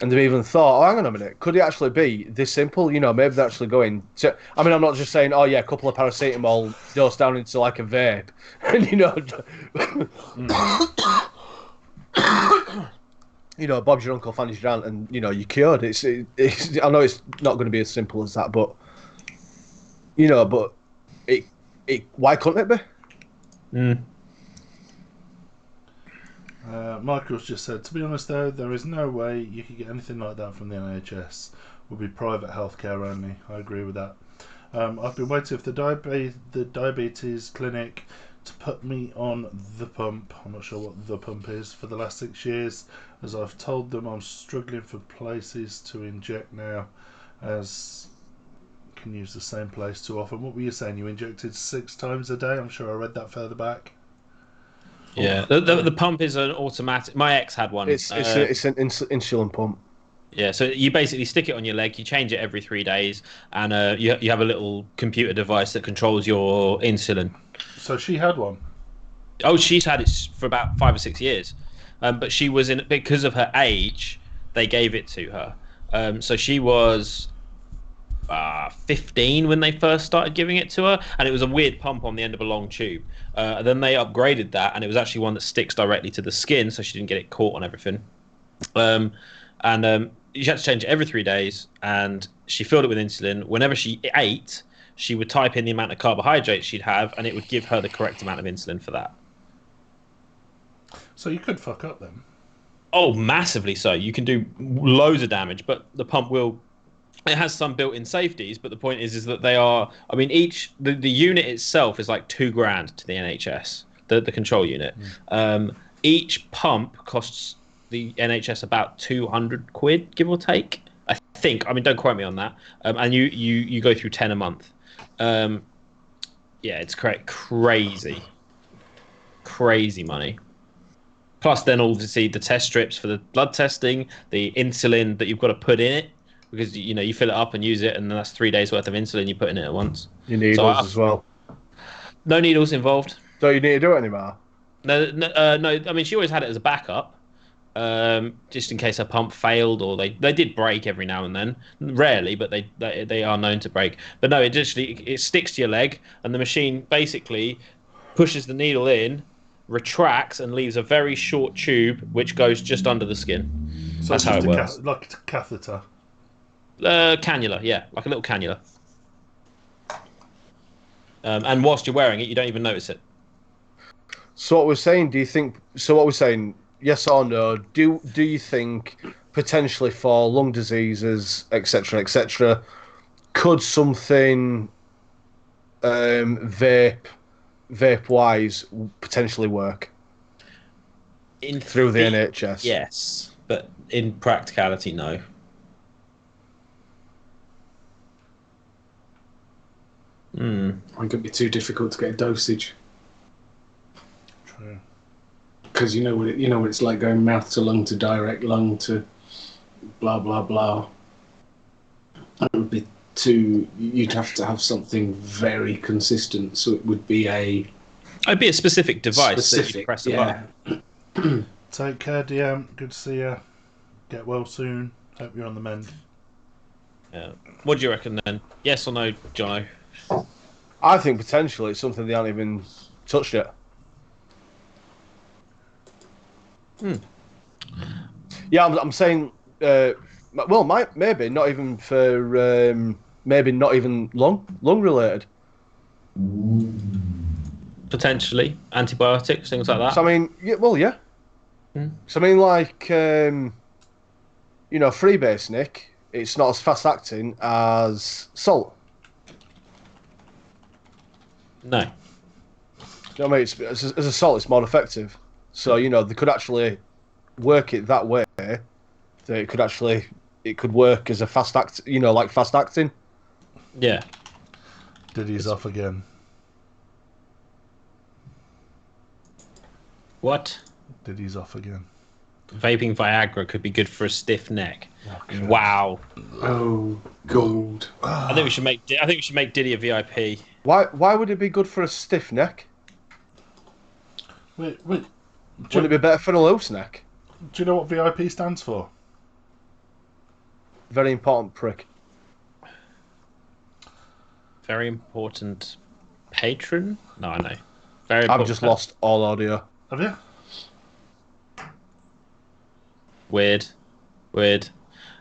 And they've even thought, hang on a minute, could it actually be this simple? Maybe they're actually going to... I mean, I'm not just saying, a couple of paracetamol dose down into like a vape. And, Bob's your uncle, Fanny's your aunt, and, you're cured. It's I know it's not going to be as simple as that, but, but why couldn't it be? Michael's just said, to be honest though, there is no way you could get anything like that from the NHS. It would be private healthcare only. I agree with that. I've been waiting for the diabetes clinic to put me on the pump. I'm not sure what the pump is, for the last 6 years, as I've told them I'm struggling for places to inject now, as can use the same place too often. What were you saying? You injected 6 times a day? I'm sure I read that further back. Yeah, the pump is an automatic. My ex had one. It's an insulin pump. Yeah, so you basically stick it on your leg. You change it every 3 days, and you have a little computer device that controls your insulin. So she had one. Oh, she's had it for about 5 or 6 years, but she was because of her age. They gave it to her. So she was 15 when they first started giving it to her, and it was a weird pump on the end of a long tube. Then they upgraded that, and it was actually one that sticks directly to the skin, so she didn't get it caught on everything. She had to change it every 3 days, and she filled it with insulin. Whenever she ate, she would type in the amount of carbohydrates she'd have, and it would give her the correct amount of insulin for that. So you could fuck up then. Oh, massively so. You can do loads of damage, but the pump will... It has some built-in safeties, but the point is that they are... I mean, the unit itself is like $2,000 to the NHS, the control unit. Each pump costs the NHS about 200 quid, give or take. I think. I mean, don't quote me on that. And you go through 10 a month. Yeah, it's crazy money. Plus, then obviously the test strips for the blood testing, the insulin that you've got to put in it, because you fill it up and use it, and that's 3 days worth of insulin you put in it at once. Your needles as well. No needles involved. Don't you need to do it anymore? No, no. I mean, she always had it as a backup, just in case her pump failed, or they did break every now and then. Rarely, but they are known to break. But no, it sticks to your leg, and the machine basically pushes the needle in, retracts, and leaves a very short tube which goes just under the skin. So That's it's how just it works. like a catheter. Cannula, yeah, like a little cannula. And whilst you're wearing it, you don't even notice it. So what we're saying, do you think? So what we're saying, yes or no? Do you think potentially for lung diseases, etc., could something vape wise potentially work through the NHS? Yes, but in practicality, no. It could be too difficult to get a dosage. True. Because you know what it's like going mouth to lung to direct lung to blah blah blah. It would be too. You'd have to have something very consistent. So it would be It'd be a specific device that you press a button. Take care, DM. Good to see you. Get well soon. Hope you're on the mend. Yeah. What do you reckon then? Yes or no, Jono? I think potentially it's something they haven't even touched yet. Yeah, I'm saying. Well, maybe not even for maybe not even lung related. Potentially antibiotics, things like that. So I mean, yeah. So I mean, like freebase, Nick. It's not as fast acting as salt. No. You know what I mean? As a salt, it's more effective. So they could actually work it that way. That it could work as a fast act. Like fast acting. Yeah. Diddy's off again. What? Diddy's off again. Vaping Viagra could be good for a stiff neck. Wow. Oh, gold. I think we should make Diddy a VIP. Why would it be good for a stiff neck? Wait. Wouldn't it be better for a loose neck? Do you know what VIP stands for? Very important prick. Very important patron? No, I know. Very important. I've just lost all audio. Have you? Weird.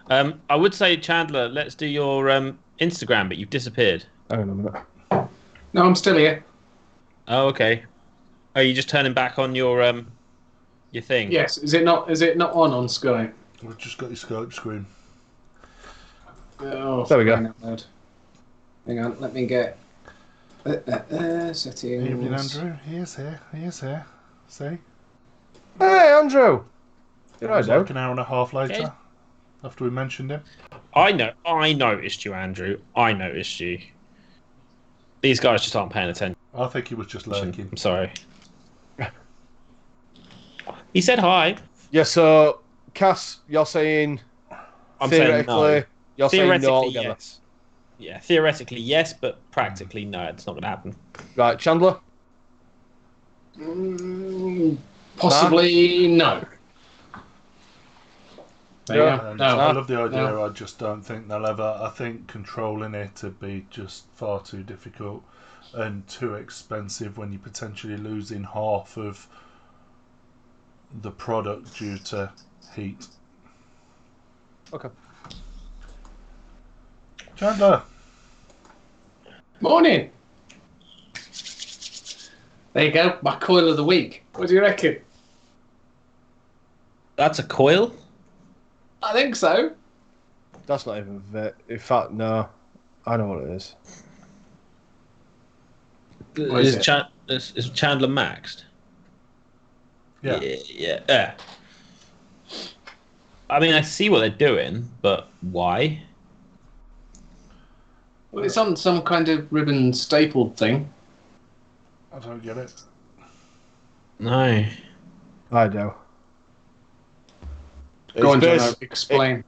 I would say, Chandler, let's do your Instagram, but you've disappeared. Hang on a minute. No, I'm still here. Oh, okay. Are you just turning back on your thing? Yes. Is it not on Skype? We've just got your Skype screen. Oh, There we go. Hang on, let me get settings. Evening, Andrew. He is here. See? Hey, Andrew. It was like an hour and a half later after we mentioned him. I noticed you, Andrew. I noticed you. These guys just aren't paying attention. I think he was just lurking. I'm sorry. He said hi. Yeah, so, Cass, you're saying I'm saying no. You're saying no Theoretically, altogether. yes. Yeah, theoretically, yes, but practically, no, it's not going to happen. Right, Chandler? Possibly no. Yeah. And I love the idea. I just don't think they'll ever. I think controlling it would be just far too difficult and too expensive when you're potentially losing half of the product due to heat. Okay. Chandler. Morning. There you go, my coil of the week. What do you reckon? That's a coil? I think so. That's not even in fact, no. I know what it is. What is it? Is Chandler maxed? Yeah. Yeah. I mean, I see what they're doing, but why? Well, it's on some kind of ribbon stapled thing. I don't get it. No. I do. Go on, John. basi- Explain.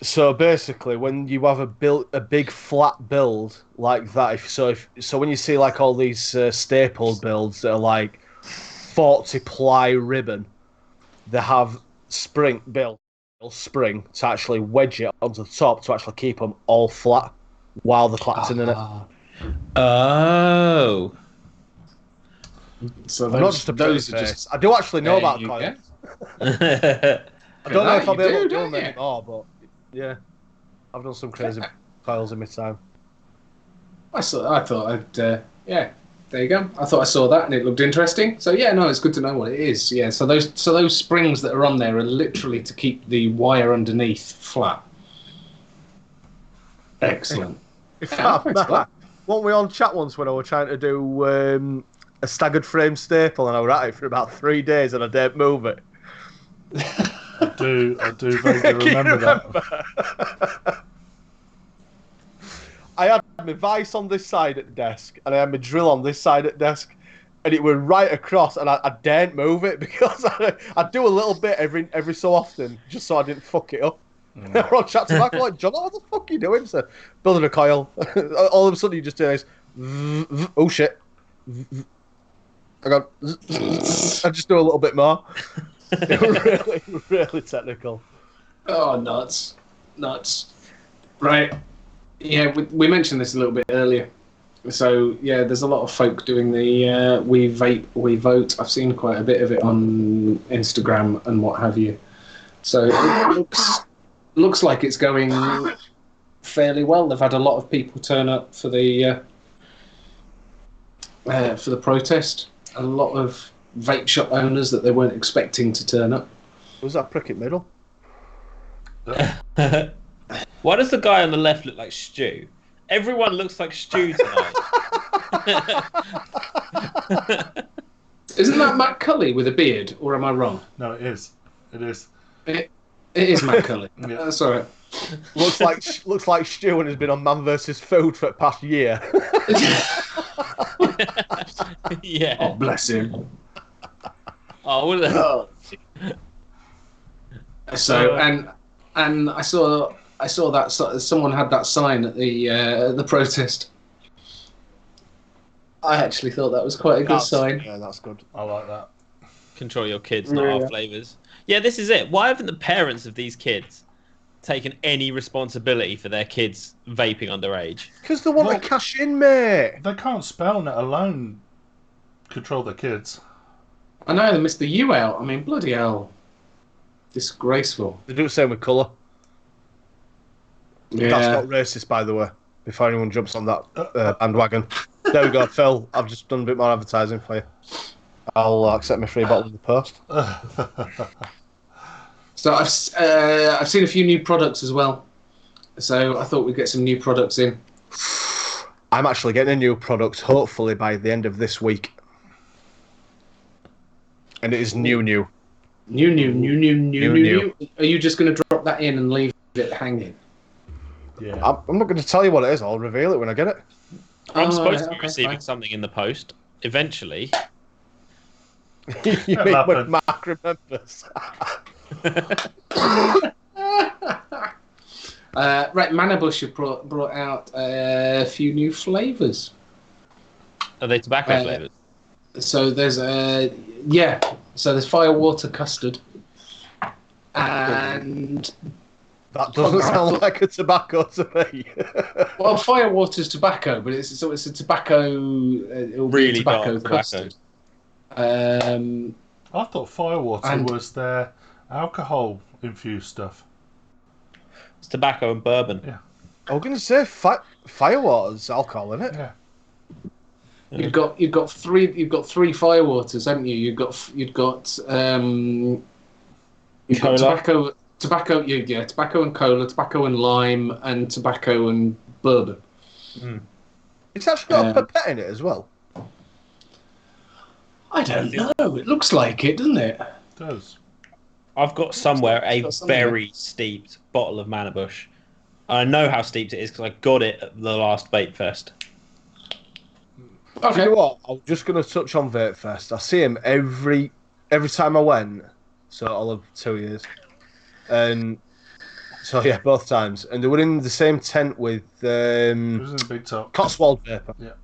So basically, when you have a big flat build like that, so when you see like all these stapled builds that are like 40 ply ribbon, they have spring to actually wedge it onto the top to actually keep them all flat while they're collecting in it. Oh. So I'm not just a pretty those are face. just. I do actually know There about you coils. That's I don't know if I'll be You able to do, do don't them you? anymore, but yeah, I've done some crazy coils in my time. I thought I'd. Yeah. There you go. I thought I saw that and it looked interesting. So yeah, no, it's good to know what it is. Yeah. So those springs that are on there are literally to keep the wire underneath flat. Excellent. In Yeah, fact, thanks for that. weren't we on chat once when I was trying to do a staggered frame staple and I was at it for about 3 days and I didn't move it? I do vaguely remember that. I had my vice on this side at the desk and I had my drill on this side at the desk and it were right across and I daren't move it because I'd do a little bit every so often just so I didn't fuck it up. We're on chat to back like, John, what the fuck are you doing? So, building a coil. All of a sudden you just do this. Oh shit. I got. I just do a little bit more. really, really technical. Oh, nuts. Right. Yeah, we mentioned this a little bit earlier. So, yeah, there's a lot of folk doing the We Vape, We Vote. I've seen quite a bit of it on Instagram and what have you. So it looks like it's going fairly well. They've had a lot of people turn up for the protest. A lot of vape shop owners that they weren't expecting to turn up. Was that prick in middle? Why does the guy on the left look like Stu? Everyone looks like Stu tonight. Isn't that Matt Cully with a beard, or am I wrong? No, it is. It is. It is Matt Cully. Yeah. That's all right. looks like Stu and has been on Man vs Food for the past year. Yeah. Oh, bless him. Oh, what the... So and I saw that someone had that sign at the protest. I actually thought that was quite a good sign. Yeah, that's good. I like that. Control your kids, not our flavours. Yeah, this is it. Why haven't the parents of these kids taken any responsibility for their kids vaping underage? Because they want to cash in, mate. They can't spell, let alone control their kids. I know they missed the U out. I mean, bloody hell, disgraceful. They do the same with colour. Yeah. That's not racist, by the way. Before anyone jumps on that bandwagon. There we go, Phil. I've just done a bit more advertising for you. I'll accept my free bottle in the post. So I've seen a few new products as well. So I thought we'd get some new products in. I'm actually getting a new product, hopefully by the end of this week. And it is new. New. Are you just going to drop that in and leave it hanging? Yeah. I'm not going to tell you what it is. I'll reveal it when I get it. I'm supposed to be receiving something in the post eventually. You mean when Mark remembers? Right, Manabush have brought out a few new flavours. Are they tobacco flavours? So there's so there's firewater custard, and That doesn't sound like a tobacco to me. well, firewater's tobacco, but it's a tobacco. It'll be Really tobacco dark custard. I thought firewater And- was their alcohol-infused stuff. It's tobacco and bourbon. Yeah. I was going to say firewater's alcohol, isn't it? Yeah. You've got three firewaters, haven't you? You've got Cola. tobacco and cola, tobacco and lime, and tobacco and bourbon. It's actually got a pipette in it as well. I don't know. It looks like it, doesn't it? It does. I've got somewhere a got something very steeped bottle of Manabush. I know how steeped it is because I got it at the last Vape Fest. You know what? I'm just going to touch on Vape Fest. I see him every time I went, so all of 2 years. And so yeah, both times, and they were in the same tent with It was in a big top. Cotswold Vapor. Yeah.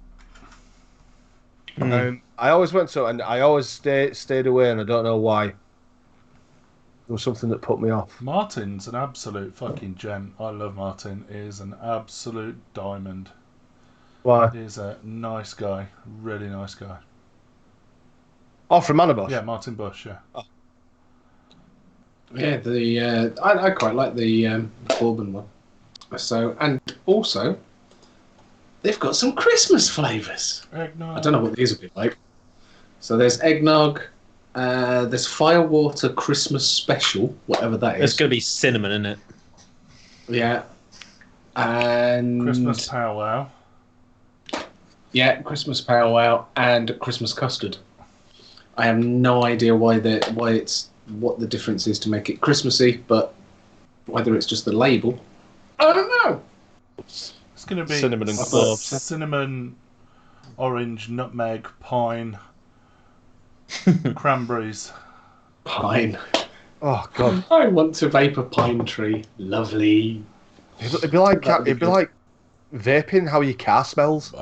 I always went to, and I always stayed away, and I don't know why. There was something that put me off. Martin's an absolute fucking gent. I love Martin. He is an absolute diamond. Why? He's a nice guy. Really nice guy. Oh, from Manabosh? Yeah, Martin Bush, yeah. Yeah, I quite like the bourbon one. So, and also, they've got some Christmas flavours. Eggnog. I don't know what these will be like. So there's eggnog, there's Firewater Christmas Special, whatever that It's is. going to be cinnamon, isn't it? Yeah. And Christmas powwow. yeah, Christmas powwow and Christmas custard. I have no idea what the difference is to make it Christmassy, but whether it's just the label, I don't know. It's going to be Cinnamon and cloves. cinnamon, orange, nutmeg, pine, cranberries. Pine. Oh God. I want to vape a pine tree. Lovely. It'd be like vaping how your car smells.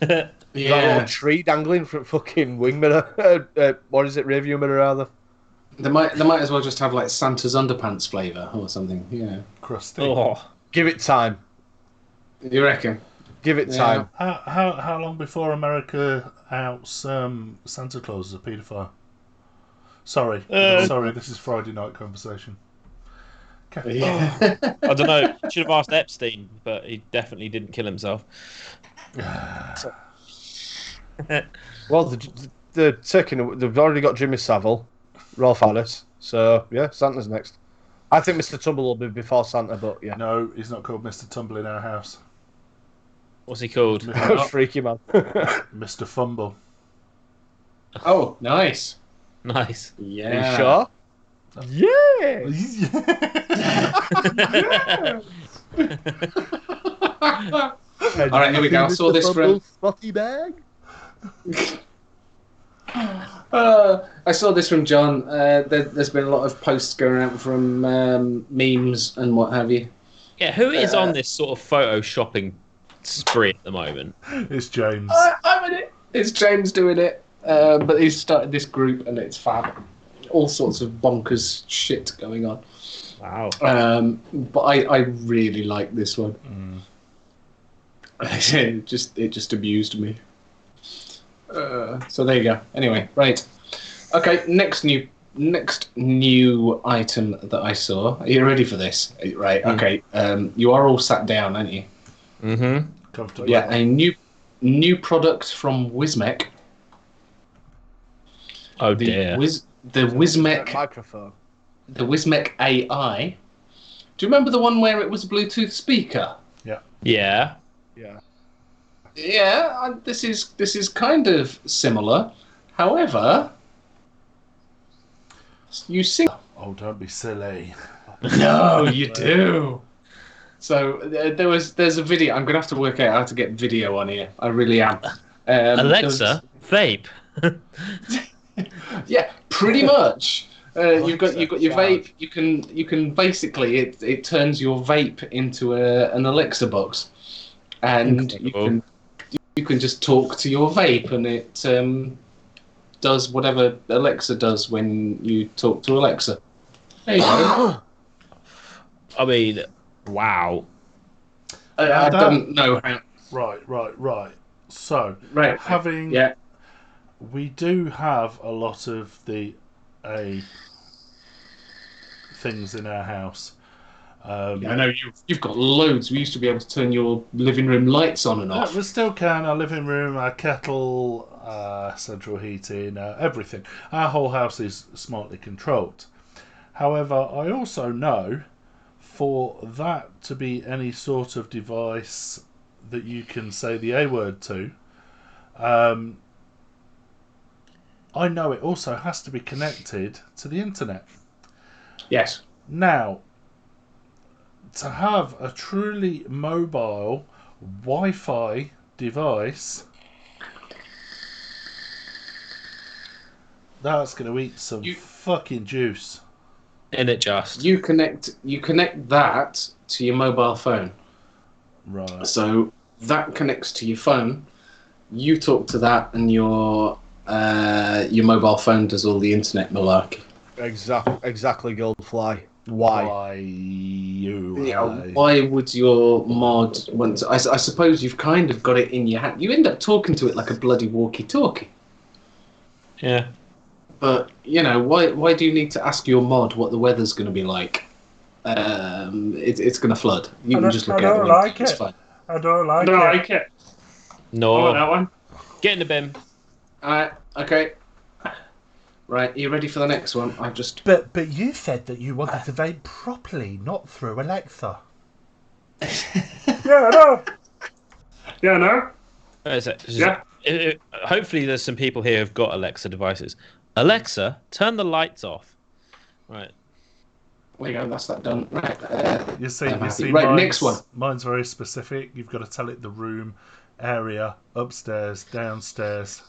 That little tree dangling from fucking wing mirror. What is it? Rearview mirror, rather. They might as well just have like Santa's underpants flavour or something. Yeah. Crusty. Oh, Give it time. You reckon? Give it time. How long before America outs Santa Claus as a paedophile? Sorry, this is Friday night conversation. Okay. Yeah. I don't know. Should have asked Epstein, but he definitely didn't kill himself. Well, they've already got Jimmy Savile, Rolf Harris. So yeah, Santa's next. I think Mr. Tumble will be before Santa, but yeah. No, he's not called Mr. Tumble in our house. What's he called? Freaky man. Mr. Fumble. Oh, nice. Nice. Yeah. Are you sure? Yeah. All right, here we go. I saw this from. Spotty bag. I saw this from John. There's been a lot of posts going around from memes and what have you. Yeah, who is on this sort of photoshopping spree at the moment? It's James. I'm in it. It's James doing it. But he's started this group and it's fab. All sorts of bonkers shit going on. Wow. But I really like this one. It just amused me. So there you go. Anyway, right. Okay, next new item that I saw. Are you ready for this? Right. Okay. You are all sat down, aren't you? Mm-hmm. Comfortably. Yeah. A new product from Wismec. Oh dear. The Wismec microphone. The Wismec AI. Do you remember the one where it was a Bluetooth speaker? Yeah. Yeah. Yeah, this is kind of similar. However, you sing. Oh, don't be silly. No, you do. So there's a video. I'm gonna have to work out how to get video on here. I really am. Alexa, vape. Yeah, pretty much. You've got your vape. You can basically it turns your vape into an Alexa box, and you can just talk to your vape, and it does whatever Alexa does when you talk to Alexa. There you go. I mean, wow. I don't know how. Right. So, Right. we do have a lot of the things in our house. I know you've got loads. We used to be able to turn your living room lights on and Yeah, off. we still can. Our living room, our kettle, central heating, everything. Our whole house is smartly controlled. However, I also know for that to be any sort of device that you can say the A word to, I know it also has to be connected to the internet. Yes. Now, to have a truly mobile Wi-Fi device, that's going to eat some fucking juice. In it just. You connect that to your mobile phone. Right. So that connects to your phone. You talk to that, and your mobile phone does all the internet malarkey. Exactly, Goldfly. Why? Why would your mod want to, I suppose you've kind of got it in your hand. You end up talking to it like a bloody walkie-talkie. Yeah. But, why do you need to ask your mod what the weather's going to be like? It's going to flood. You can just look out the window. It's fine. I don't like Don't it. like it. No. I want that one. Get in the bin. Alright, okay. Right, are you ready for the next one? But you said that you wanted to vape properly, not through Alexa. Yeah, I know. Yeah, no? Yeah. Hopefully there's some people here who've got Alexa devices. Alexa, turn the lights off. Right. There you go, that's that done. Right. You see, Right, next one. Mine's very specific. You've got to tell it the room, area, upstairs, downstairs.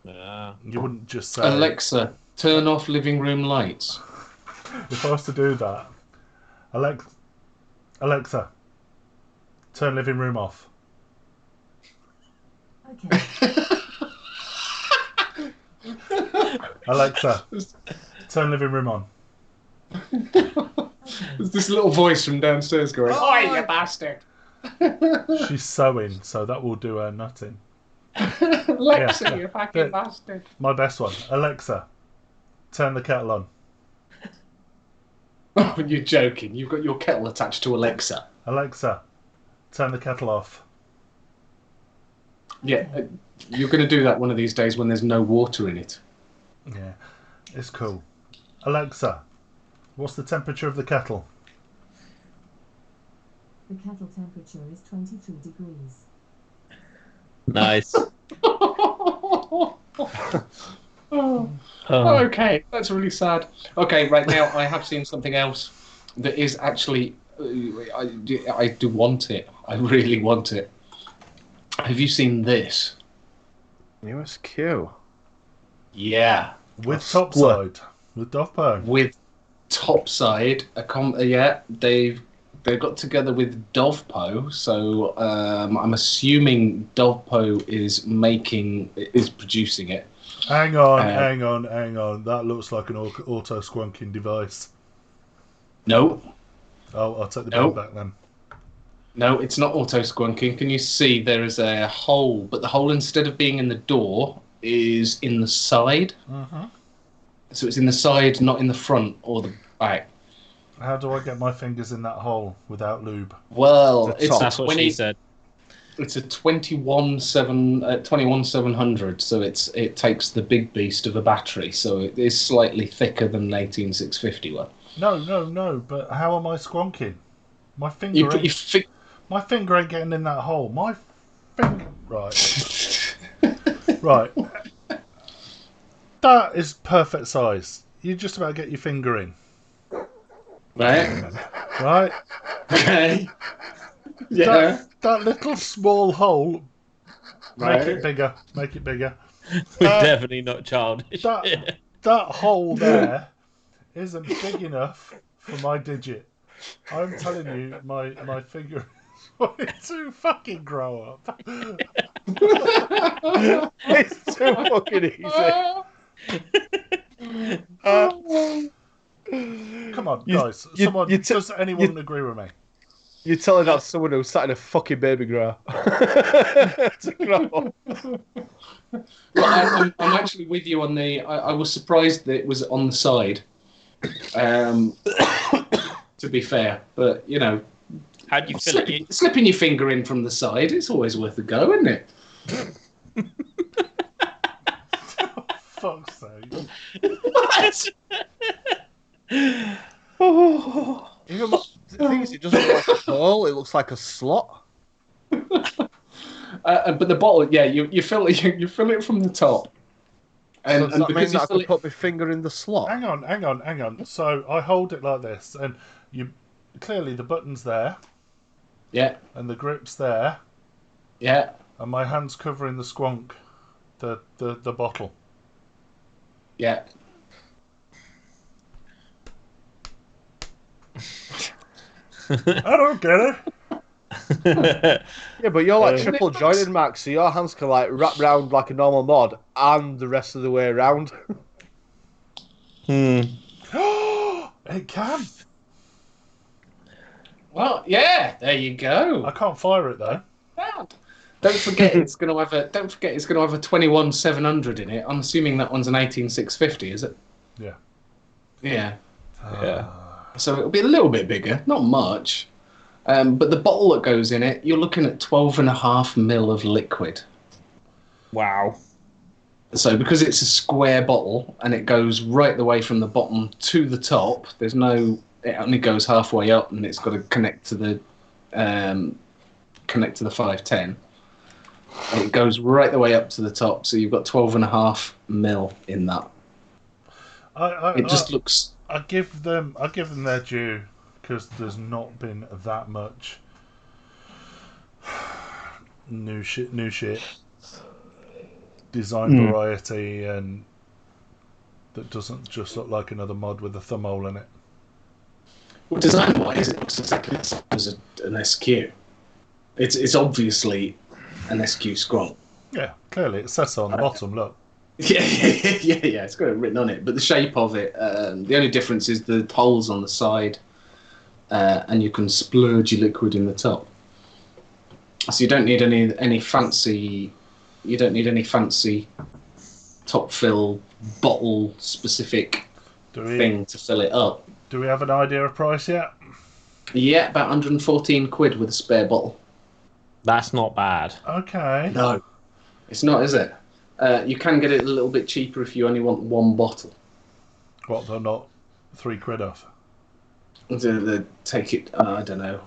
You wouldn't just say... Alexa, turn off living room lights. If I was to do that, Alexa, turn living room off. Okay. Alexa, turn living room on. There's this little voice from downstairs going, "Oi, you bastard!" She's sewing, so that will do her nutting. Alexa, you fucking bastard. My best one. Alexa, turn the kettle on. Oh, you're joking. You've got your kettle attached to Alexa. Alexa, turn the kettle off. Yeah, you're going to do that one of these days when there's no water in it. Yeah, it's cool. Alexa, what's the temperature of the kettle? The kettle temperature is 23 degrees. Nice. Okay, that's really sad. Okay, right now I have seen something else that is actually... I do want it. I really want it. Have you seen this? USQ. Yeah. With topside. With Dovpo. With topside. They've got together with Dovpo, so I'm assuming Dovpo is producing it. Hang on. That looks like an auto squonking device. No. Oh, I'll take the bin back then. No, it's not auto squonking. Can you see there is a hole, but the hole, instead of being in the door, is in the side. Uh-huh. So it's in the side, not in the front or the back. How do I get my fingers in that hole without lube? Well, that's what she said. It's a 21700, so it takes the big beast of a battery, so it is slightly thicker than an 18650 one. No, but how am I squonking? My finger my finger ain't getting in that hole. My finger... Right. Right. That is perfect size. You just about get your finger in. Right? Right? Okay. Yeah. That little small hole, Right. make it bigger. We're definitely not childish. That hole there isn't big enough for my digit. I'm telling you, my finger is way too fucking grow up. It's too fucking easy. Come on, guys. Does anyone agree with me? You're telling that someone who's sat in a fucking baby grow. To grow up. Well, I'm actually with you on the... I was surprised that it was on the side, to be fair. But, How do you feel it? Slipping your finger in from the side, it's always worth a go, isn't it? Fuck's sake. Even the thing is, it doesn't look like a hole, it looks like a slot. But the bottle, yeah, you fill it from the top. So does and that mean because that I you fill could put my finger in the slot? Hang on. So I hold it like this, and clearly the button's there, Yeah, and the grip's there, yeah, and my hand's covering the squonk, the bottle. yeah. I don't get it. Yeah, but you're like Uh, triple jointed, Max, so your hands can like wrap round like a normal mod and the rest of the way around. hmm. It can. Well, yeah, there you I go. can't fire it though. Don't forget it's going to have a. Don't forget it's going to have a 21700 in it. I'm assuming that one's an 18650, is it? Yeah. Yeah. Yeah. So it'll be a little bit bigger, not much. But the bottle that goes in it, you're looking at 12.5 ml of liquid. Wow. So because it's a square bottle and it goes right the way from the bottom to the top, there's no. It only goes halfway up, and it's got to connect to the 510. It goes right the way up to the top, so you've got 12.5 ml in that. It just looks. I give them their due because there's not been that much new shit, design variety, and that doesn't just look like another mod with a thumb hole in it. Well, design-wise, it looks exactly the same as an SQ. It's obviously an SQ scroll. Yeah, clearly it says so on the bottom. Look. Yeah. It's got it written on it, but the shape of it, the only difference is the holes on the side, and you can splurge your liquid in the top. So you don't need any fancy. You don't need any fancy top fill bottle specific thing to fill it up. Do we have an idea of price yet? Yeah, about 114 quid with a spare bottle. That's not bad. Okay. No, it's not, is it? You can get it a little bit cheaper if you only want one bottle. What, they're not £3 off? They take it. I don't know,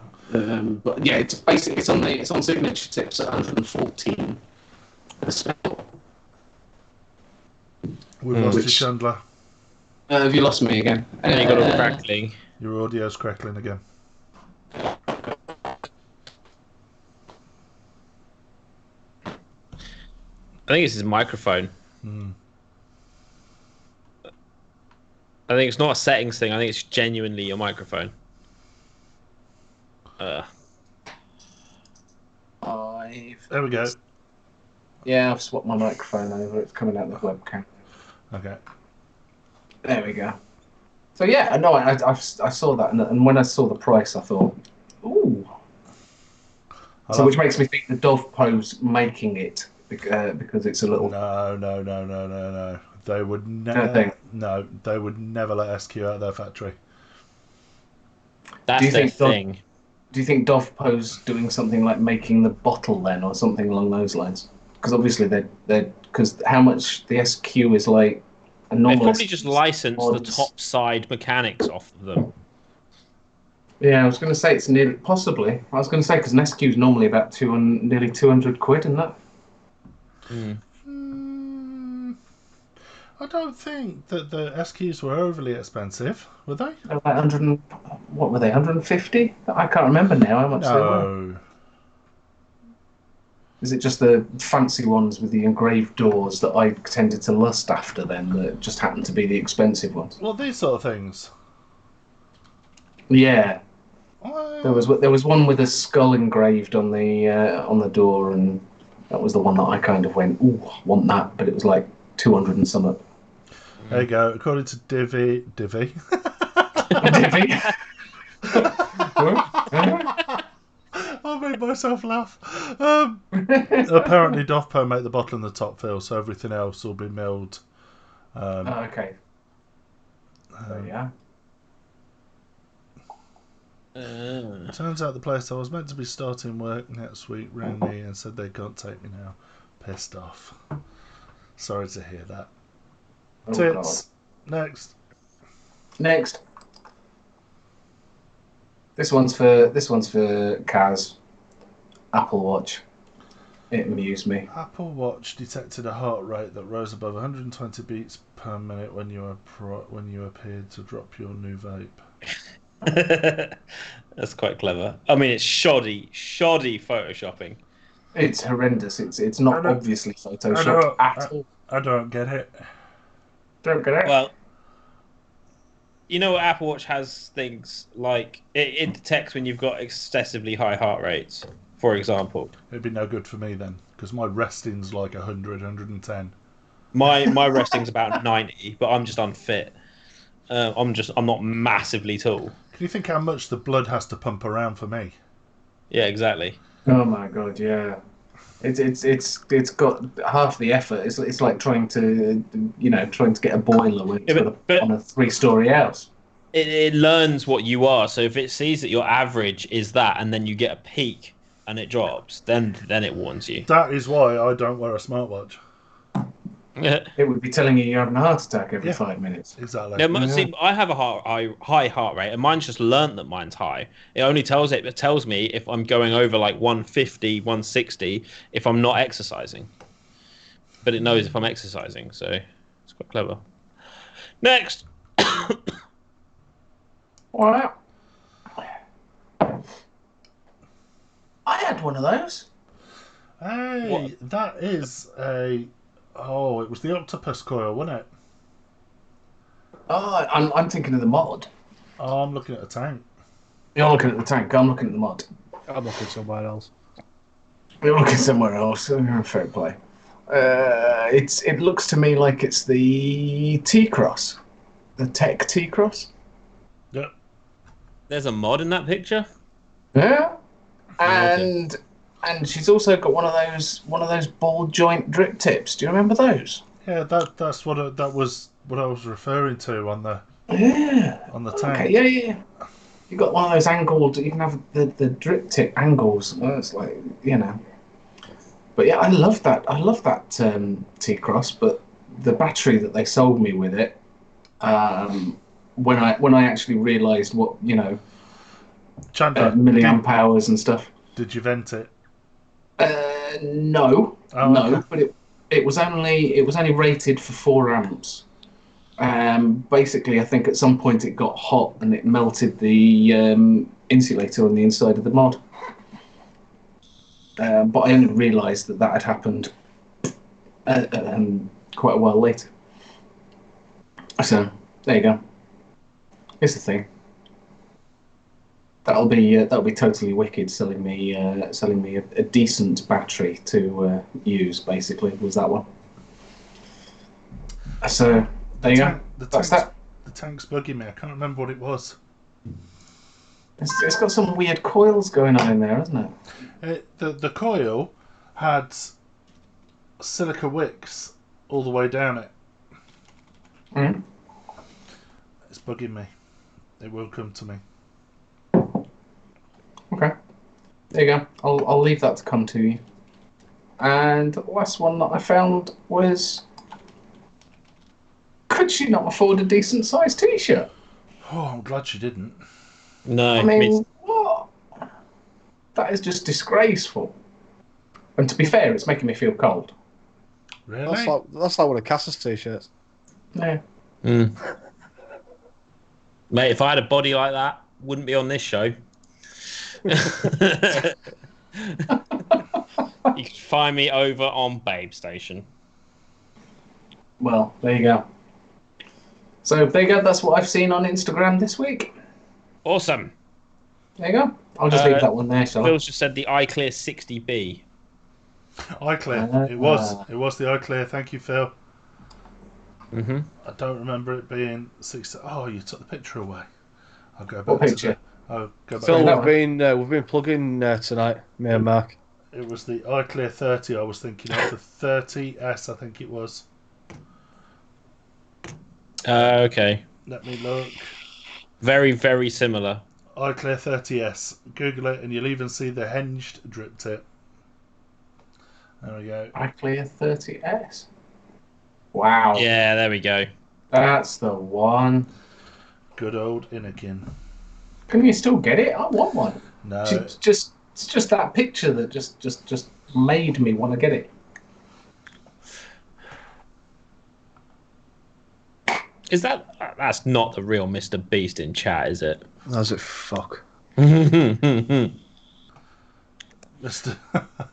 but yeah, it's basically it's on signature tips at 114. We've lost you, Chandler. Have you lost me again? And you got all crackling. Your audio's crackling again. I think it's his microphone. I think it's not a settings thing. I think it's genuinely your microphone. There we go. Yeah, I've swapped my microphone over. It's coming out the webcam. Okay. There we go. So yeah, no, I saw that, and when I saw the price, I thought, ooh. So which makes me think the Dove Po's making it because it's a little. No. They would never. No, they would never let SQ out of their factory. That's their thing. Do you think Dove Po's doing something like making the bottle then, or something along those lines? Because obviously they're because how much the SQ is like a normal. They probably just license the top side mechanics off of them. Yeah, I was going to say it's nearly possibly. I was going to say because an SQ is normally about nearly 200 quid, isn't that? I don't think that the SQs were overly expensive, were they? Like 100. What were they? 150? I can't remember now how much they were. Is it just the fancy ones with the engraved doors that I tended to lust after then that just happened to be the expensive ones? Well, these sort of things. Yeah. There was one with a skull engraved on the door, and that was the one that I kind of went, ooh, I want that, but it was like 200 and something. There you go. According to Divvy. Divvy. I made myself laugh. Apparently, Dovpo make the bottle and the top fill, so everything else will be milled. Okay. Yeah. Turns out the place I was meant to be starting work next week rang me and said they can't take me now. Pissed off. Sorry to hear that. Tits. God. Next. This one's for Kaz. Apple Watch. It amused me. Apple Watch detected a heart rate that rose above 120 beats per minute when you appeared to drop your new vape. That's quite clever. I mean, it's shoddy photoshopping. It's horrendous. It's not obviously photoshopped at all. I don't get it. Don't get it. Well, you know, Apple Watch has things like it detects when you've got excessively high heart rates, for example. It'd be no good for me then, because my resting's like 100, 110. My resting's about 90, but I'm just unfit. I'm not massively tall. Can you think how much the blood has to pump around for me? Yeah, exactly. Oh my god, yeah. It's got half the effort. It's like trying to trying to get a boiler when it's Yeah, on a 3-story house. it learns what you are. So if it sees that your average is that, and then you get a peak and it drops, then it warns you. That is why I don't wear a smartwatch. It would be telling you you're having a heart attack every Yeah. 5 minutes. Exactly. Now, see, I have a high heart rate, and mine's just learnt that mine's high. It tells me if I'm going over like 150, 160 if I'm not exercising. But it knows if I'm exercising, so it's quite clever. Next. Wow. I had one of those. Hey, What? that is a... Oh, it was the octopus coil, wasn't it? Oh, I'm thinking of the mod. Oh, I'm looking at a tank. You're looking at the tank. I'm looking at the mod. I'm looking somewhere else. You're looking somewhere else. Fair play. It looks to me like it's the T-Cross, the Tech T-Cross. Yep. There's a mod in that picture. Yeah, and she's also got one of those ball joint drip tips. Do you remember those? Yeah, that's what that was what I was referring to on the tank. Okay, yeah. You got one of those angled. You can have the drip tip angles. Well, it's like But yeah, I love that. I love that T-Cross. But the battery that they sold me with it, when I actually realised what Chandler, milliamp hours and stuff. did you vent it? No, Oh, no. okay. But it was only rated for 4 amps. Basically, I think at some point it got hot and it melted the insulator on the inside of the mod. But I only realised that had happened quite a while later. So there you go. Here's the thing. That'll be totally wicked. Selling me a decent battery to use. Basically, was that one. So there you go. That's that. The tank's bugging me. I can't remember what it was. It's got some weird coils going on in there, hasn't it? The coil had silica wicks all the way down it. Mm. It's bugging me. It will come to me. Okay. There you go. I'll leave that to come to you. And the last one that I found was, could she not afford a decent sized T-shirt? Oh, I'm glad she didn't. No, I mean, what? That is just disgraceful. And to be fair, it's making me feel cold. Really? That's like one of Cass's t-shirts. Yeah. Mate, if I had a body like that, wouldn't be on this show. You can find me over on Babe Station. Well, there you go. So there you go. That's what I've seen on Instagram this week. Awesome. There you go. I'll just leave that one there, shall I? Phil's just said the iClear 60B. iClear. It was the iClear. Thank you, Phil. Mm-hmm. I don't remember it being 60. Oh, you took the picture away. I'll go back What picture? I'll go back. Phil, that we've been plugging tonight, me and Mark. It was the iClear 30 I was thinking of. The 30S, I think it was. Okay. Let me look. Very, very similar. iClear 30S. Google it and you'll even see the hinged drip tip. There we go. iClear 30S. Wow. Yeah, there we go. That's the one. Good old Innokin. Can you still get it? I want one. No. It's just that picture that just made me want to get it. Is that's not the real Mr. Beast in chat, is it? How's it fuck? Mr.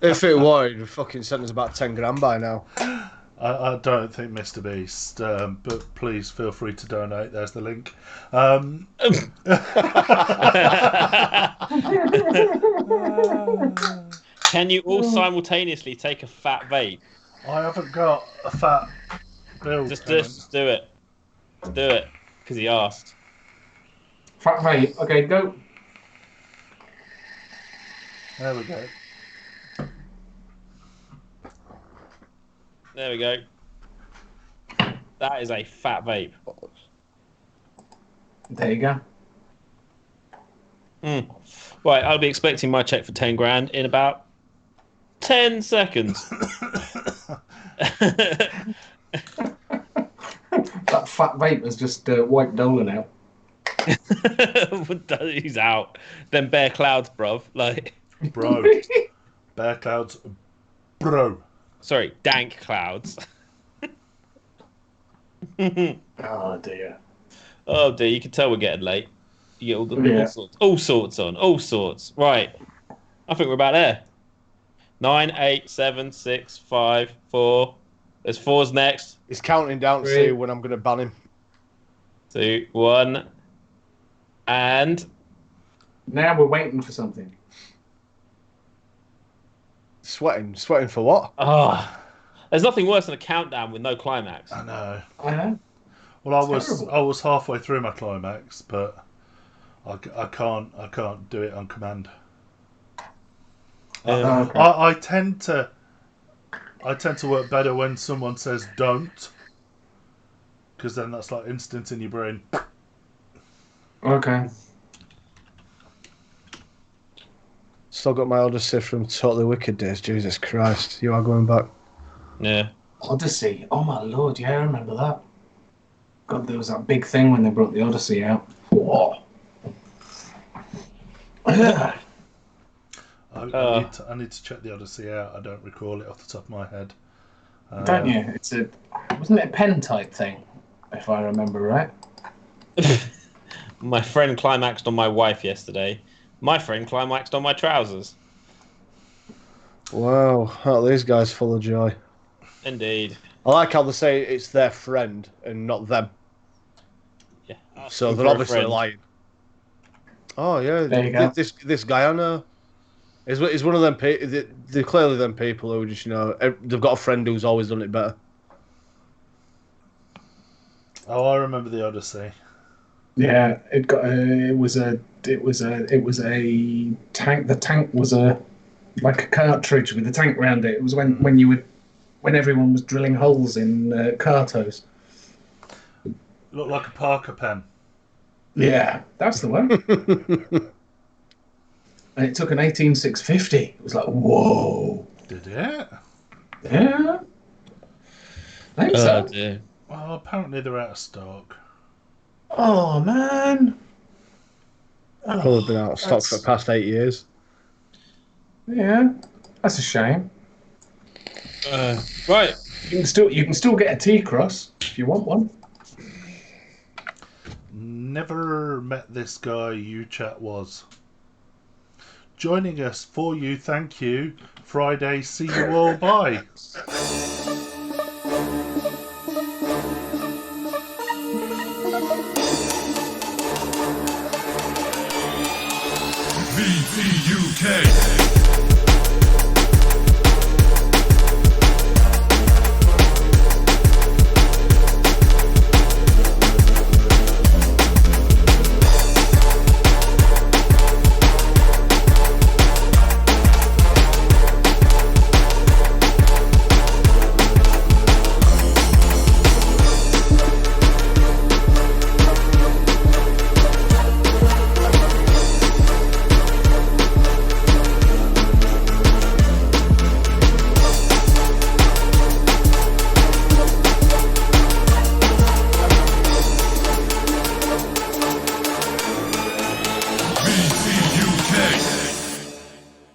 If it were, he'd fucking sent us about 10 grand by now. I don't think Mr. Beast, but please feel free to donate. There's the link. Can you all simultaneously take a fat vape? I haven't got a fat build. Just do it. Just do it. Because he asked. Fat vape. Okay, go. There we go. There we go. That is a fat vape. There you go. Right, I'll be expecting my check for 10 grand in about 10 seconds. That fat vape has just wiped Dolan out. He's out. Then Bear Clouds, bruv. Like, Bro. Bear Clouds, bro. sorry, Dank Clouds. Oh dear. Oh dear, you can tell we're getting late. You get all sorts on. Right, I think we're about there. 9, 8, 7, 6, 5, 4. There's 4's next. He's counting down to see when I'm going to ban him. 2, 1, and Now we're waiting for something. Sweating for what? there's nothing worse than a countdown with no climax. I know. I know. Well, Terrible. I was halfway through my climax, but I can't do it on command. Okay. I tend to work better when someone says don't, because then that's like instant in your brain. Okay. Still got my Odyssey from Totally Wicked days. Jesus Christ, you are going back. Yeah. Odyssey. Oh my lord, yeah, I remember that. God, there was that big thing when they brought the Odyssey out. Whoa. I need to check the Odyssey out. I don't recall it off the top of my head. Don't you? Wasn't it a pen type thing, if I remember right? My friend climaxed on my wife yesterday. My friend climaxed on my trousers. Wow, aren't these guys full of joy? Indeed. I like how they say it's their friend and not them. Yeah. So they're obviously lying. Oh yeah, There you go. this guy I know is one of them. They're clearly them people who just they've got a friend who's always done it better. Oh, I remember the Odyssey. Yeah, it was a tank. The tank was like a cartridge with a tank round it. It was when everyone was drilling holes in cartos. Looked like a Parker pen. Yeah, that's the one. And it took an 18650. It was like, whoa. Did it? Yeah. I think so. Dear. Well, apparently they're out of stock. Oh man. Probably been out of stock for the past 8 years. Yeah, that's a shame. Right. You can still get a T-Cross if you want one. Never met this guy U-Chat was. Joining us for you, thank you. Friday, see you all, bye. VTUK.